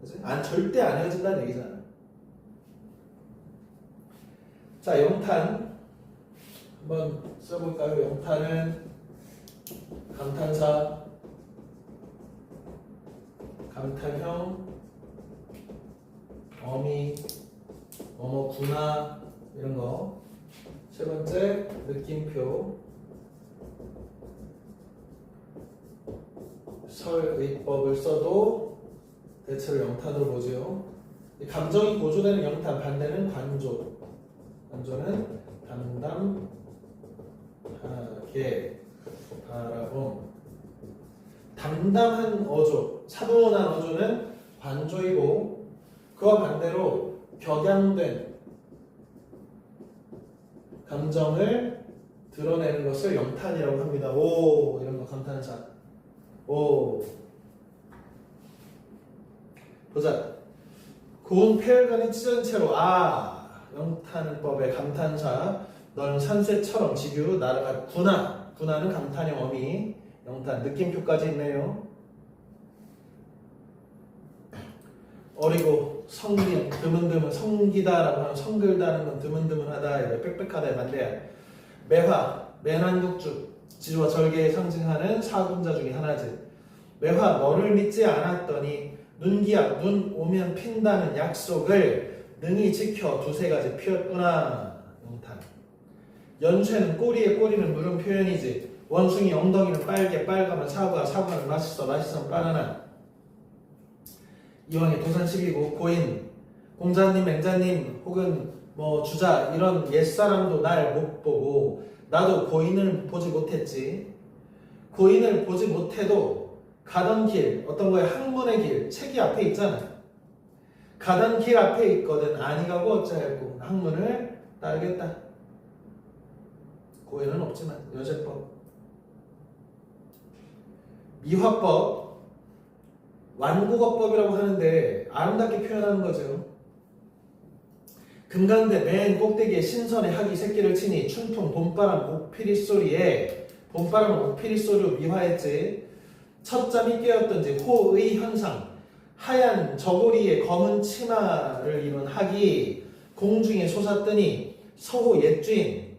그치? 절대 안 헤어진다는 얘기잖아. 자, 영탄 한번 써볼까요? 영탄은 감탄사, 감탄형, 어미, 어머구나 이런 거. 세 번째 느낌표, 설의법을 써도 대체로 영탄으로 보죠. 이 감정이 고조되는 영탄, 반대는 관조. 관조는 담담하게 바라봄. 담담한 어조, 차분한 어조는 관조이고, 그와 반대로 격양된 감정을 드러내는 것을 영탄이라고 합니다. 오, 이런 거 감탄사. 오. 보자. 고운 폐혈관이 찢어진 채로 영탄법의 감탄사. 넌 산새처럼 지규 날아가. 군화는 감탄의 어미. 영탄 느낌표까지 있네요. 어리고 성긴 드문드문 성기다라고 하면 성글다는 건 드문드문하다, 빽빽하다의 반대야. 매화 매난국주 지주와 절개에 상징하는 사군자 중에 하나지. 매화 너를 믿지 않았더니 눈기약 눈 오면 핀다는 약속을 능히 지켜 두세 가지 피웠구나. 영탄. 연쇠는 꼬리에 꼬리는 물은 표현이지. 원숭이 엉덩이는 빨개 빨가면 사과는 맛있어 바나나. 이왕에 도산 12고 고인 공자님 맹자님 혹은 뭐 주자 이런 옛사람도 날 못 보고 나도 고인을 보지 못했지. 고인을 보지 못해도 가던 길 어떤 거에 학문의 길 책이 앞에 있잖아. 가던 길 앞에 있거든. 아니 가고 어찌할꼬 학문을 따르겠다. 고인은 없지만 여제법. 미화법 완국어법이라고 하는데 아름답게 표현하는 거죠. 금강대 맨 꼭대기에 신선의 학이 새끼를 치니 춘풍 봄바람 옥피리 소리에 봄바람 옥피리 소리로 미화했지. 첫잠이 깨었던지 호의 현상 하얀 저고리에 검은 치마를 입은 학이 공중에 솟았더니 서호 옛주인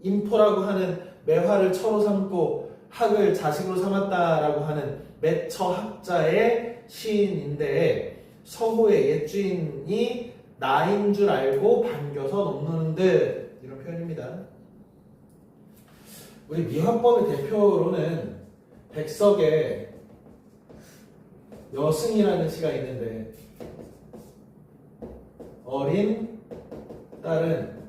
인포라고 하는 매화를 처로 삼고 학을 자식으로 삼았다라고 하는 매처학자의 시인인데 서호의 옛주인이 나인 줄 알고 반겨서 넘는 듯 이런 표현입니다. 우리 미화법의 대표로는 백석의 여승이라는 시가 있는데 어린 딸은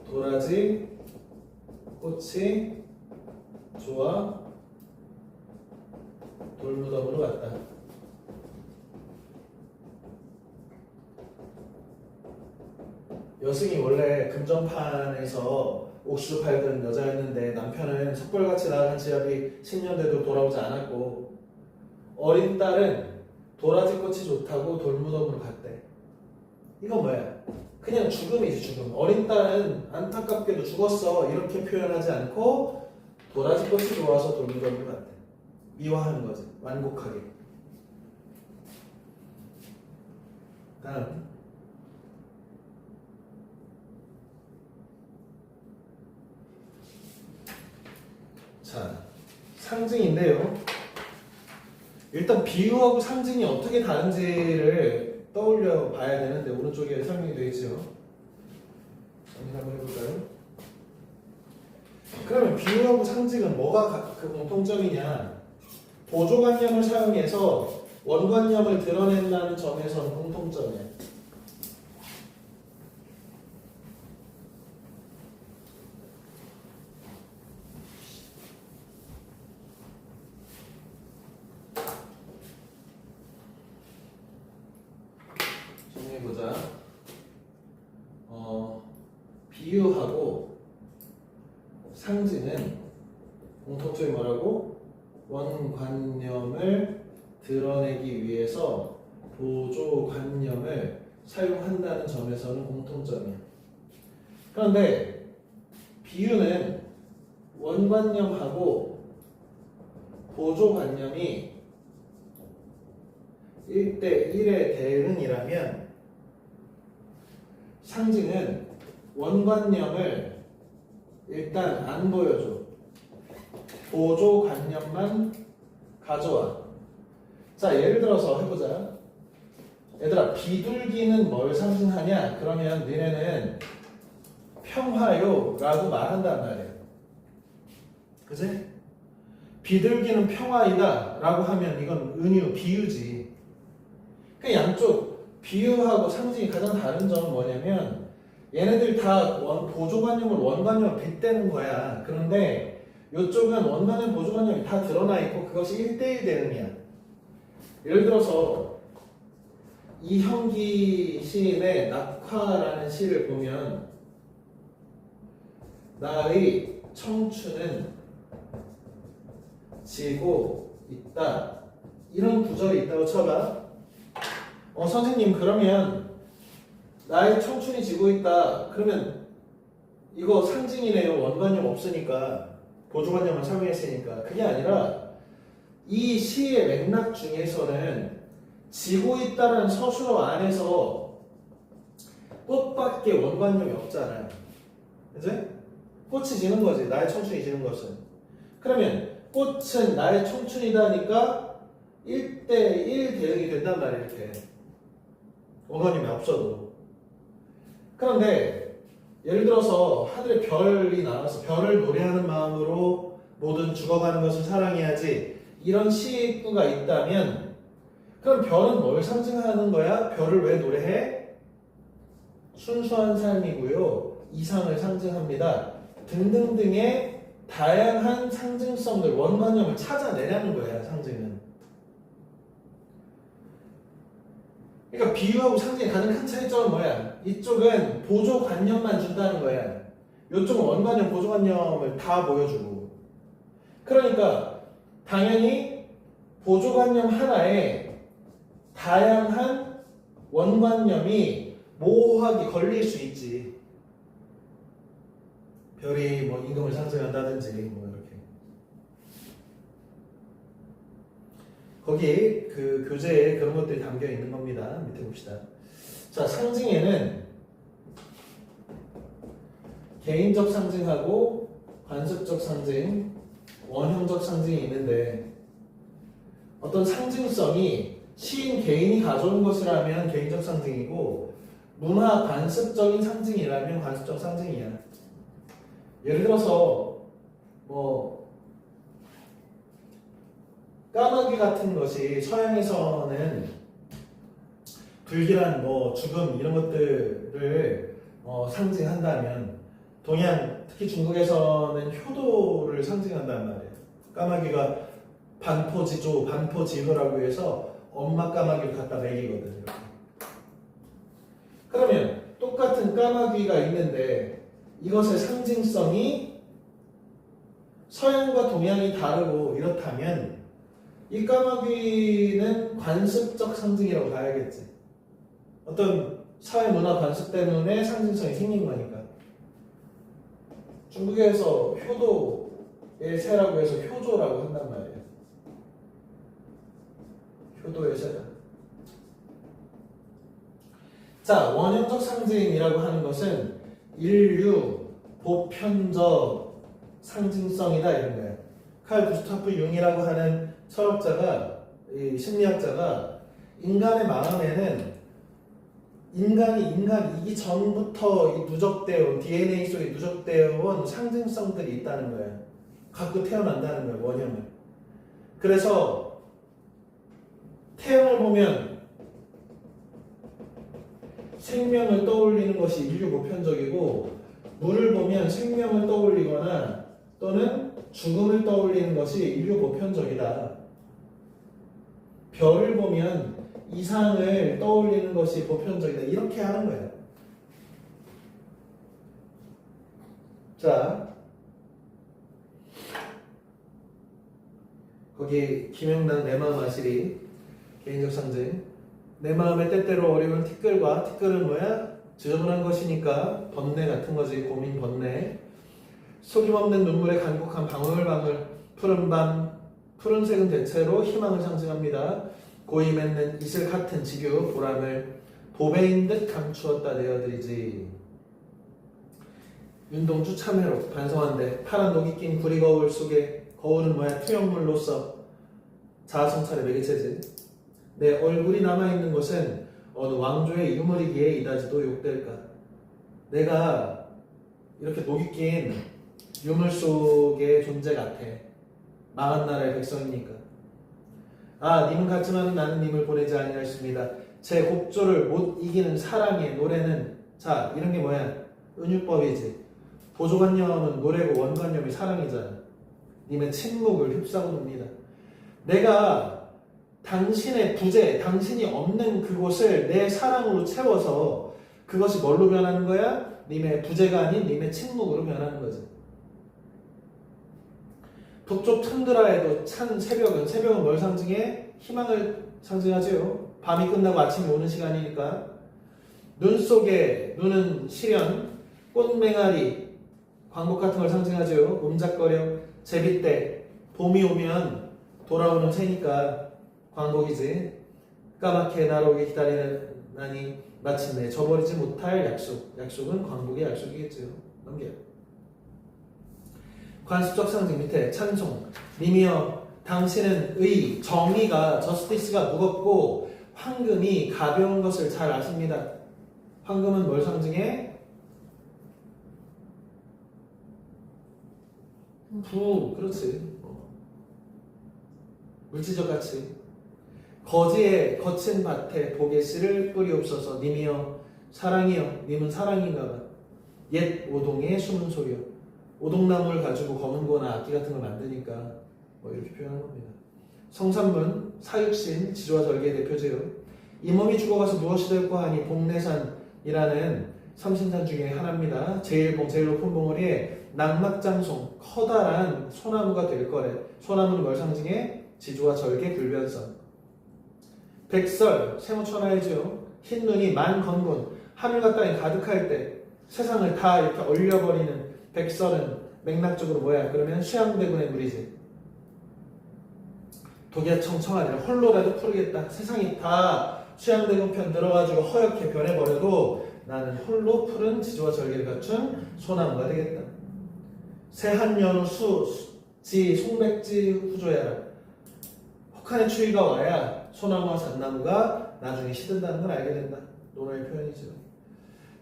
도라지 꽃이 좋아 돌무덤으로 갔다. 여승이 원래 금정판에서 옥수수 팔던 여자였는데 남편은 석벌같이 나간 지압이 10년 돼도 돌아오지 않았고 어린 딸은 도라지 꽃이 좋다고 돌무덤으로 갔대. 이건 뭐야? 그냥 죽음이지 죽음. 어린 딸은 안타깝게도 죽었어 이렇게 표현하지 않고 도라지 꽃이 좋아서 돌무덤으로 갔대. 미화하는 거지. 완곡하게. 다음 자, 상징인데요. 일단 비유하고 상징이 어떻게 다른지를 떠올려 봐야 되는데 오른쪽에 설명이 되어 있죠. 정리 한번 해볼까요? 그러면 비유하고 상징은 뭐가 그 공통점이냐? 보조관념을 사용해서 원관념을 드러낸다는 점에서는 공통점이에요. 정리해보자. 비유하고 상징은 공통점이 뭐라고? 원관념을 드러내기 위해서 보조관념을 사용한다는 점에서는 공통점이야. 그런데 비유는 원관념하고 보조관념이 1대1의 대응이라면 상징은 원관념을 일단 안 보여줘. 보조관념만 가져와. 자, 예를 들어서 해보자. 얘들아, 비둘기는 뭘 상징하냐? 그러면 너네는 평화요 라고 말한단 말이야. 그치? 비둘기는 평화이다 라고 하면 이건 은유, 비유지. 그 양쪽 비유하고 상징이 가장 다른 점은 뭐냐면 얘네들 다 보조관념을 원관념을 빗대는 거야. 그런데 이쪽은 원관념, 보조관념이 다 드러나 있고 그것이 1대1 대응이야. 예를 들어서 이형기 시인의 낙화라는 시를 보면 나의 청춘은 지고 있다. 이런 구절이 있다고 쳐봐. 선생님 그러면 나의 청춘이 지고 있다. 그러면 이거 상징이네요. 원관념 없으니까 보조관념을 사용했으니까. 그게 아니라 이 시의 맥락 중에서는 지고 있다는 서술어 안에서 꽃밖에 원관념이 없잖아요. 그치? 꽃이 지는 거지. 나의 청춘이 지는 것은. 그러면 꽃은 나의 청춘이다 하니까 1대1 대응이 된단 말이야. 이렇게 원관념이 없어도. 그런데 예를 들어서 하늘에 별이 나와서 별을 노래하는 마음으로 모든 죽어가는 것을 사랑해야지 이런 시구가 있다면 그럼 별은 뭘 상징하는 거야? 별을 왜 노래해? 순수한 삶이고요. 이상을 상징합니다. 등등등의 다양한 상징성들, 원관념을 찾아내라는 거야, 상징은. 그러니까 비유하고 상징의 가장 큰 차이점은 뭐야? 이쪽은 보조관념만 준다는 거야. 이쪽은 원관념, 보조관념을 다 보여주고. 그러니까 당연히 보조관념 하나에 다양한 원관념이 모호하게 걸릴 수 있지. 별이 뭐 임금을 상징한다든지 뭐 이렇게. 거기 그 교재에 그런 것들이 담겨 있는 겁니다. 밑에 봅시다. 자, 상징에는 개인적 상징하고 관습적 상징, 원형적 상징이 있는데 어떤 상징성이 시인 개인이 가져온 것이라면 개인적 상징이고 문화 관습적인 상징이라면 관습적 상징이야. 예를 들어서 뭐 까마귀 같은 것이 서양에서는 불길한 뭐 죽음 이런 것들을 상징한다면 동양 특히 중국에서는 효도를 상징한단 말이에요. 까마귀가 반포지조, 반포지효라고 해서 엄마 까마귀를 갖다 먹이거든요. 이렇게. 그러면 똑같은 까마귀가 있는데 이것의 상징성이 서양과 동양이 다르고 이렇다면 이 까마귀는 관습적 상징이라고 봐야겠지. 어떤 사회 문화 관습 때문에 상징성이 생긴 거니까. 중국에서 효도의 새라고 해서 효조라고 한단 말이에요. 효도의 새다. 자, 원형적 상징이라고 하는 것은 인류 보편적 상징성이다 이런 거예요. 칼 구스타프 융이라고 하는 철학자가, 이 심리학자가 인간의 마음에는 인간이기 전부터 이 누적되어 온 DNA 속에 누적되어 온 상징성들이 있다는 거예요. 갖고 태어난다는 거예요, 원형을. 그래서 태양을 보면 생명을 떠올리는 것이 인류 보편적이고 물을 보면 생명을 떠올리거나 또는 죽음을 떠올리는 것이 인류 보편적이다. 별을 보면 이상을 떠올리는 것이 보편적이다. 이렇게 하는 거예요. 자, 거기 김영란 내 마음 아시리 개인적 상징. 내 마음에 때때로 어려운 티끌과 티끌은 뭐야? 지저분한 것이니까 번뇌 같은 거지. 고민 번뇌. 속임없는 눈물의 간곡한 방울방울. 푸른 밤 푸른색은 대체로 희망을 상징합니다. 고이 맺는 이슬 같은 지규 보람을 보배인 듯 감추었다 내어드리지. 윤동주 참회로 반성한데 파란 녹이 낀 구리 거울 속에 거울은 뭐야? 투영물로서 자아성찰의 매개체지. 내 얼굴이 남아있는 것은 어느 왕조의 유물이기에 이다지도 욕될까. 내가 이렇게 녹이 낀 유물 속의 존재 같아. 망한 나라의 백성이니까. 아, 님은 같지만은 나는 님을 보내지 아니하였습니다. 제 곡조를 못 이기는 사랑의 노래는, 자, 이런 게 뭐야? 은유법이지. 보조관념은 노래고 원관념이 사랑이잖아. 님의 침묵을 휩싸고 놉니다. 내가 당신의 부재, 당신이 없는 그곳을 내 사랑으로 채워서 그것이 뭘로 변하는 거야? 님의 부재가 아닌 님의 침묵으로 변하는 거지. 북쪽 툰드라에도 찬 새벽은 뭘 상징해? 희망을 상징하지요. 밤이 끝나고 아침이 오는 시간이니까. 눈 속에, 눈은 시련, 꽃맹아리, 광복 같은 걸 상징하지요. 옴작거려, 제비때, 봄이 오면 돌아오는 새니까 광복이지. 까맣게 날아오게 기다리나니 마침내 저버리지 못할 약속은 광복의 약속이겠지요. 넘겨요. 관습적 상징 밑에 찬송. 님이여 당신은 의, 정의가, 저스티스가 무겁고 황금이 가벼운 것을 잘 아십니다. 황금은 뭘 상징해? 그렇지. 물질적 가치. 거지의 거친 밭에 복의 씨를 뿌리옵소서. 님이여 사랑이여 님은 사랑인가봐. 옛 오동의 숨은 소리여. 오동나무를 가지고 검은고나 악기 같은 걸 만드니까 뭐 이렇게 표현한 겁니다. 성산문, 사육신, 지조와 절개의 대표제요. 이 몸이 죽어가서 무엇이 될까 하니 복내산이라는 삼신산 중에 하나입니다. 제일 높은 봉우리에 낙막장송, 커다란 소나무가 될 거래. 소나무는 뭘 상징해? 지조와 절개, 불변성. 백설, 세무천하이죠. 흰 눈이 만건곤, 하늘과 땅이 가득할 때 세상을 다 이렇게 얼려버리는 백설은 맥락적으로 뭐야? 그러면 수양대군의 물이지. 독야 청청하니라 홀로라도 풀겠다. 세상이 다 수양대군 편 들어가지고 허옇게 변해버려도 나는 홀로 푸른 지조와 절개를 갖춘 소나무가 되겠다. 새한연우 수지 송백지 후조야라. 혹한의 추위가 와야 소나무와 잣나무가 나중에 시든다는 걸 알게 된다. 논어의 표현이죠.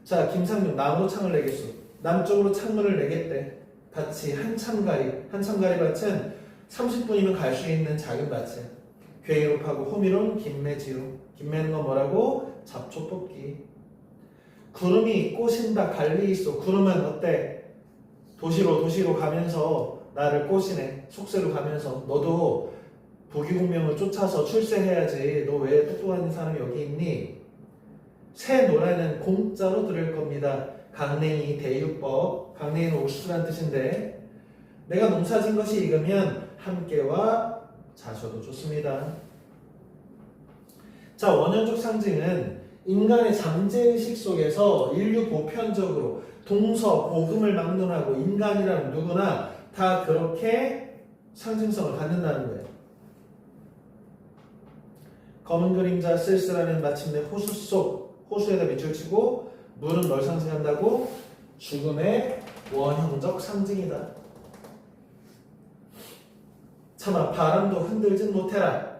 자, 김상용 나무로 창을 내겠소. 남쪽으로 창문을 내겠대. 밭이 한참가리 밭은 30분이면 갈 수 있는 작은 밭이야. 괴이로 파고 호미론 김매지로. 김매는 건 뭐라고? 잡초 뽑기. 구름이 꼬신다 갈리 있어. 구름은 어때? 도시로 가면서 나를 꼬시네. 속세로 가면서 너도 부귀공명을 쫓아서 출세해야지. 너 왜 똑똑한 사람이 여기 있니? 새 노래는 공짜로 들을 겁니다. 강냉이 대유법. 강냉이는 옥수수란 뜻인데 내가 농사진 것이 익으면 함께와 자셔도 좋습니다. 자, 원형적 상징은 인간의 잠재의식 속에서 인류 보편적으로 동서, 복음을 막론하고 인간이라는 누구나 다 그렇게 상징성을 갖는다는 거예요. 검은 그림자 쓸쓸하면 마침내 호수에다 밑줄 치고 물은 뭘 상징한다고? 죽음의 원형적 상징이다. 참아 바람도 흔들진 못해라.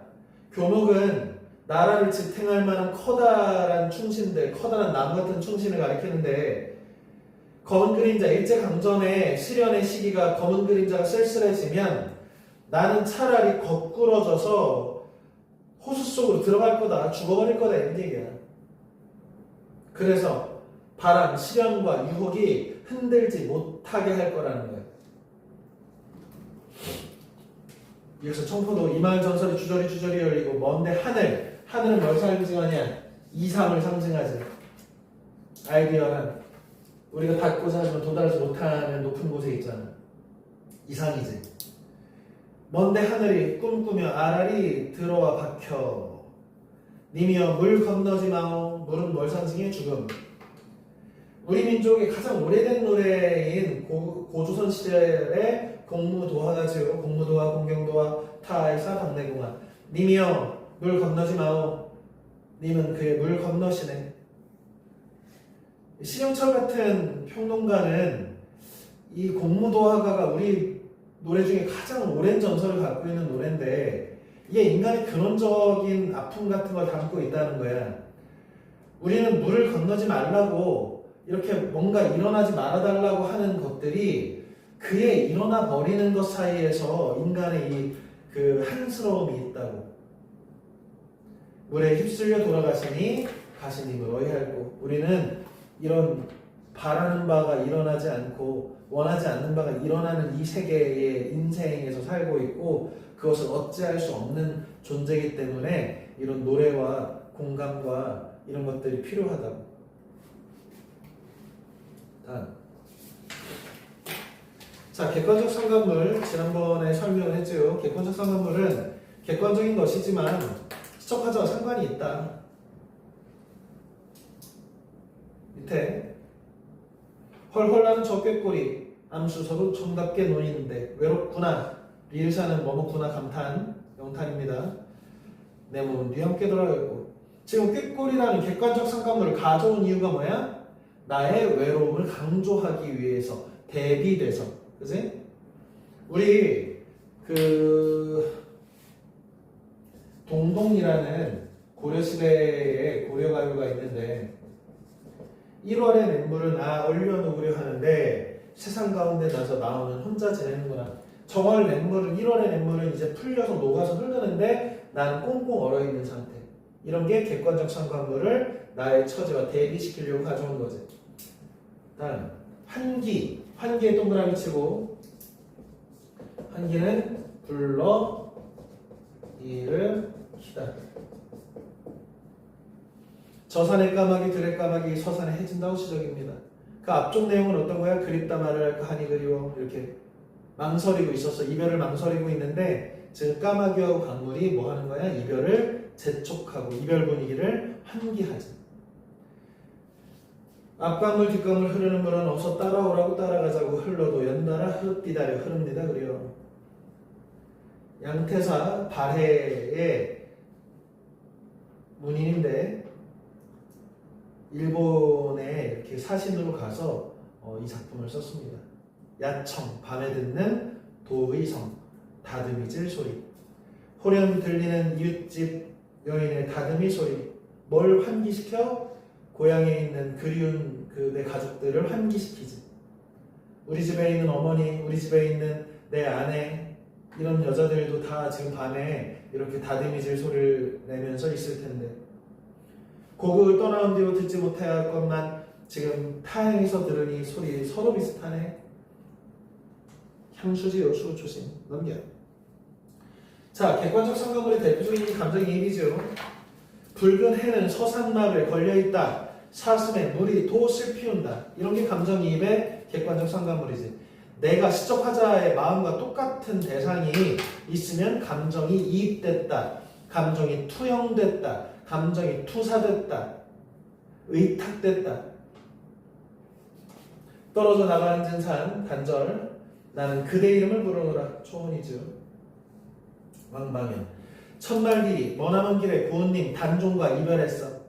교목은 나라를 지탱할 만한 커다란 충신들, 커다란 나무 같은 충신을 가리키는데 검은 그림자, 일제강점의 시련의 시기가 검은 그림자가 쓸쓸해지면 나는 차라리 거꾸러져서 호수 속으로 들어갈 거다, 죽어버릴 거다 이런 얘기야. 그래서 바람, 시련과 유혹이 흔들지 못하게 할 거라는 거예요. 여기서 청포도 이마을 전설이 주저리 열리고 먼데 하늘은 뭘 상징하냐? 이상을 상징하지. 아이디어란 우리가 닿고자 하지만 도달하지 못하는 높은 곳에 있잖아. 이상이지. 먼데 하늘이 꿈꾸며 아라리 들어와 박혀. 님이여 물 건너지 마오. 물은 뭘 상징해? 죽음. 우리 민족의 가장 오래된 노래인 고조선 시절의 공무도화가지요. 공무도화, 공경도화, 타이사, 박내공화. 님이여 물 건너지 마오. 님은 그의 물 건너시네. 신영철 같은 평론가는 이 공무도화가가 우리 노래 중에 가장 오랜 전설을 갖고 있는 노래인데 이게 인간의 근원적인 아픔 같은 걸 담고 있다는 거야. 우리는 물을 건너지 말라고 이렇게 뭔가 일어나지 말아달라고 하는 것들이 그의 일어나 버리는 것 사이에서 인간의 이 그 한스러움이 있다고. 물에 휩쓸려 돌아가시니 가시님을 어이할고. 우리는 이런 바라는 바가 일어나지 않고 원하지 않는 바가 일어나는 이 세계의 인생에서 살고 있고 그것을 어찌할 수 없는 존재이기 때문에 이런 노래와 공감과 이런 것들이 필요하다고. 다음. 자, 객관적 상관물 지난번에 설명을 했죠. 객관적 상관물은 객관적인 것이지만 시적하자와 상관이 있다. 밑에 헐헐 나는 저 꾀꼬리 암수 서로 정답게 놓이는데 외롭구나 리을사는 머뭇구나 감탄 영탄입니다. 내 몸은 네 함께 돌아가고. 지금 꾀꼬리라는 객관적 상관물을 가져온 이유가 뭐야? 나의 외로움을 강조하기 위해서 대비돼서. 그지? 우리 그 동동이라는 고려시대의 고려가요가 있는데 1월의 맹물은 얼려놓으려 하는데 세상 가운데 나서 나오는 혼자 지내는구나. 정월 맹물은 1월의 맹물은 이제 풀려서 녹아서 흐르는데 나는 꽁꽁 얼어있는 상태. 이런 게 객관적 상관물을 나의 처지와 대비시키려고 가져온 거지. 다음 환기. 환기에 동그라미 치고 환기는 불러 일으키다. 저산의 까마귀 들의 까마귀 서산에 해진다고 시적입니다. 그 앞쪽 내용은 어떤 거야? 그립다 말을 할까 하니 그리워. 이렇게 망설이고 있었어. 이별을 망설이고 있는데 지금 까마귀하고 강물이 뭐 하는 거야? 이별을 재촉하고 이별 분위기를 환기하지. 앞강물 뒷강물 흐르는 물은 어서 따라오라고 따라가자고 흘러도 연달아 흐르디다려 흐릅니다. 그래요. 양태사 발해의 문인인데 일본에 이렇게 사신으로 가서 이 작품을 썼습니다. 야청 밤에 듣는 도의 성 다듬이질 소리 호련 들리는 이웃집 여인의 다듬이 소리 뭘 환기시켜? 고향에 있는 그리운 그 내 가족들을 환기시키지. 우리 집에 있는 어머니, 우리 집에 있는 내 아내 이런 여자들도 다 지금 밤에 이렇게 다듬이질 소리를 내면서 있을 텐데 고국을 떠나온 뒤로 듣지 못해야 할 것만 지금 타향에서 들으니 소리 서로 비슷하네. 향수지요. 수조심 넘겨. 자, 객관적 상관물의 대표적인 감정이입이죠. 붉은 해는 서산마루에 걸려있다. 사슴에 물이 돛을 피운다. 이런 게 감정이입의 객관적 상관물이지. 내가 시적화자의 마음과 똑같은 대상이 있으면 감정이 이입됐다. 감정이 투영됐다. 감정이 투사됐다. 의탁됐다. 떨어져 나가는 산 단절 나는 그대 이름을 부르노라. 초원이죠. 왕방현 첫날길이 머나먼 길에 구은님 단종과 이별했어.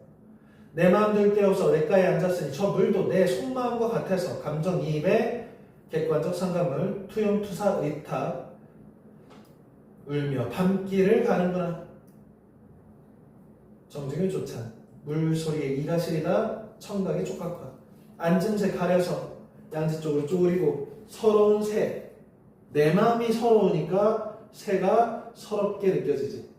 내 마음 들떼어서 냇가에 앉았으니 저 물도 내 속마음과 같아서 감정이입의 객관적 상관물 투영투사 의탁 울며 밤길을 가는구나. 정중의 조찬 물소리에 이가 시리다 청각의 촉각화 앉은 새 가려서 양지 쪽으로 쪼그리고 서러운 새 내 마음이 서러우니까 새가 서럽게 느껴지지.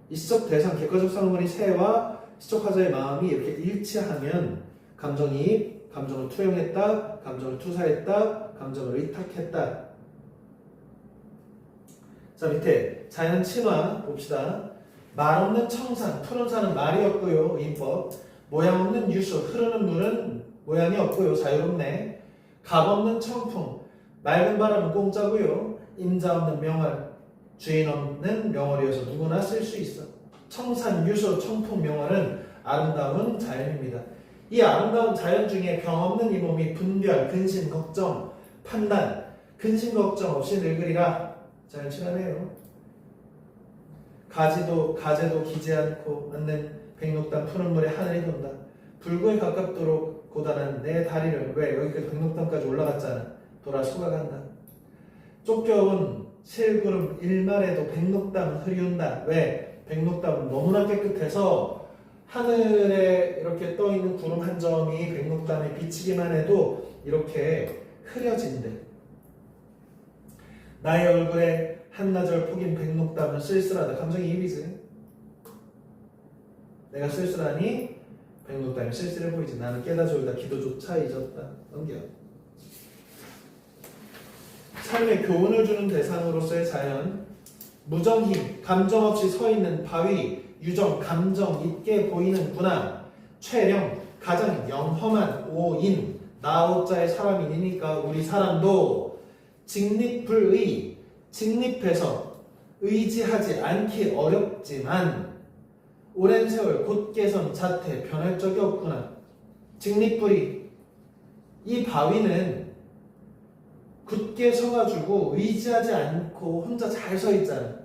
이 시적 대상 객관적 상관물이 새와 시적화자의 마음이 이렇게 일치하면 감정이입, 감정을 투영했다, 감정을 투사했다, 감정을 의탁했다. 자 밑에 자연 친화 봅시다. 말 없는 청산, 푸른 산은 말이 없고요. 인법. 모양 없는 유수, 흐르는 물은 모양이 없고요. 자유롭네. 값 없는 청풍, 맑은 바람은 공짜고요. 임자 없는 명월, 주인 없는 명월이어서 누구나 쓸 수 있어. 청산, 유수, 청풍, 명월은 아름다운 자연입니다. 이 아름다운 자연 중에 병 없는 이 몸이 분별, 근심, 걱정, 판단, 근심, 걱정 없이 늙으리라. 자연 친화네요. 가재도 기지 않고 앉는 백록담 푸른 물에 하늘이 돈다. 불구에 가깝도록 고단한 내 다리를 왜 여기까지 백록담까지 올라갔잖아. 돌아 속아간다. 쫓겨온 실구름 일말에도 백록담 흐리운다. 왜? 백록담은 너무나 깨끗해서 하늘에 이렇게 떠있는 구름 한 점이 백록담에 비치기만 해도 이렇게 흐려진대. 나의 얼굴에 한나절 폭인 백록담은 쓸쓸하다. 감정이입이지. 내가 쓸쓸하니 백록담이 쓸쓸해 보이지. 나는 깨다 졸다 기도조차 잊었다. 넘겨. 삶에 교훈을 주는 대상으로서의 자연, 무정힘, 감정 없이 서 있는 바위, 유정, 감정 있게 보이는 구나, 최령, 가장 영험한 오인, 나오자의 사람이니까 우리 사람도 직립불의, 직립해서 의지하지 않기 어렵지만 오랜 세월 곧게 선 자태 변할 적이 없구나. 직립불의, 이 바위는 굳게 서가지고 의지하지 않고 혼자 잘 서 있잖아.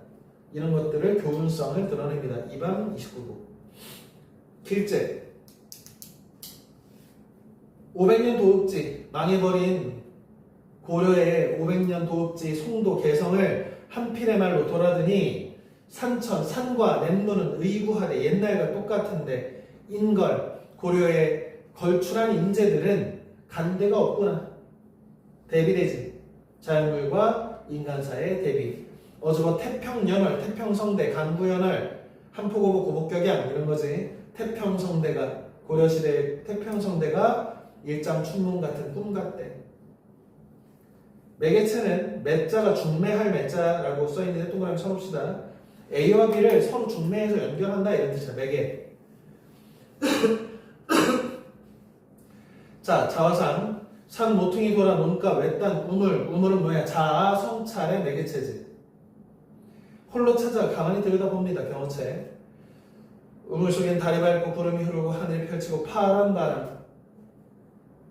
이런 것들을 교훈성을 드러냅니다. 2방 29부. 길제 500년 도읍지, 망해버린 고려의 500년 도읍지 송도 개성을 한 필의 말로 돌아드니 산천, 산과 냇물은 의구하되 옛날과 똑같은데 인걸, 고려의 걸출한 인재들은 간대가 없구나. 대비되지. 자연물과 인간사의 대비. 어저거 태평연월, 태평성대, 강구연월, 한포고보 고목격양 이런 거지. 태평성대가 고려시대의 태평성대가 일장춘문 같은 꿈 같대. 매개체는 매자가 중매할 매자라고 써있는데 동그라미 쳐놓읍시다. A와 B를 서로 중매해서 연결한다 이런 뜻이야. 매개. 자, 자화상. 산 모퉁이 돌아 논가 외딴 우물. 우물은 뭐야? 자아 성찰의 매개체지. 홀로 찾아 가만히 들여다봅니다. 경어체. 우물 속엔 달이 밝고 구름이 흐르고 하늘이 펼치고 파란 바람.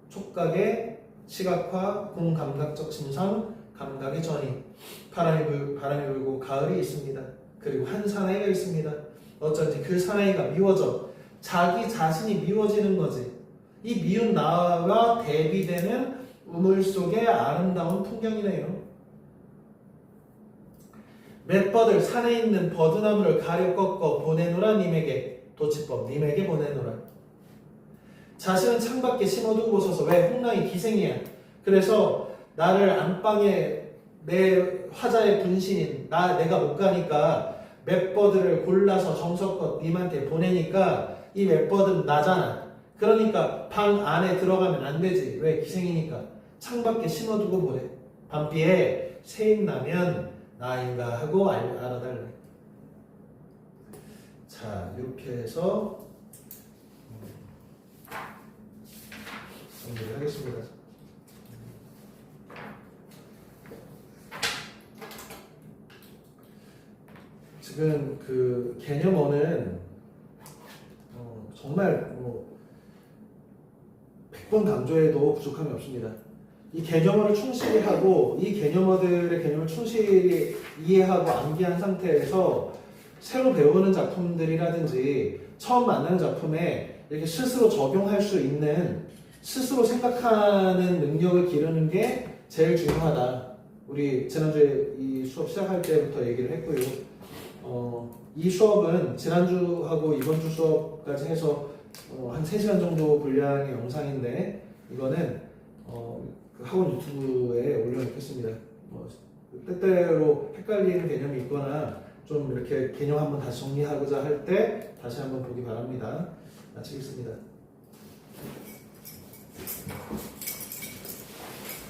촉각의 시각화, 공감각적 침상, 감각의 전이. 바람이 불고 가을이 있습니다. 그리고 한 사나이가 있습니다. 어쩐지 그 사나이가 미워져. 자기 자신이 미워지는 거지. 이 미운 나와 대비되는 우물 속의 아름다운 풍경이네요. 맷버들 산에 있는 버드나무를 가려 꺾어 보내노라 님에게. 도치법 님에게 보내노라. 자신은 창밖에 심어두고 보소서. 왜? 홍랑이 기생이야. 그래서 나를 안방에 내 화자의 분신인 내가 못 가니까 맷버들을 골라서 정성껏 님한테 보내니까 이 맷버들은 나잖아. 그러니까 방 안에 들어가면 안 되지. 왜? 기생이니까. 창밖에 심어두고 보내. 밤비에 새임 나면 나인가 하고 알아달래. 자, 이렇게 해서 정리를 하겠습니다. 지금 그 개념어는 정말 100번 강조해도 부족함이 없습니다. 이 개념어를 충실히 하고 이 개념어들의 개념을 충실히 이해하고 암기한 상태에서 새로 배우는 작품들이라든지 처음 만나는 작품에 이렇게 스스로 적용할 수 있는, 스스로 생각하는 능력을 기르는 게 제일 중요하다. 우리 지난주에 이 수업 시작할 때부터 얘기를 했고요. 이 수업은 지난주하고 이번주 수업까지 해서 한 3시간 정도 분량의 영상인데 이거는 그 학원 유튜브에 올려놓겠습니다. 때때로 헷갈리는 개념이 있거나 좀 이렇게 개념 한번 다시 정리하고자 할 때 다시 한번 보기 바랍니다. 마치겠습니다.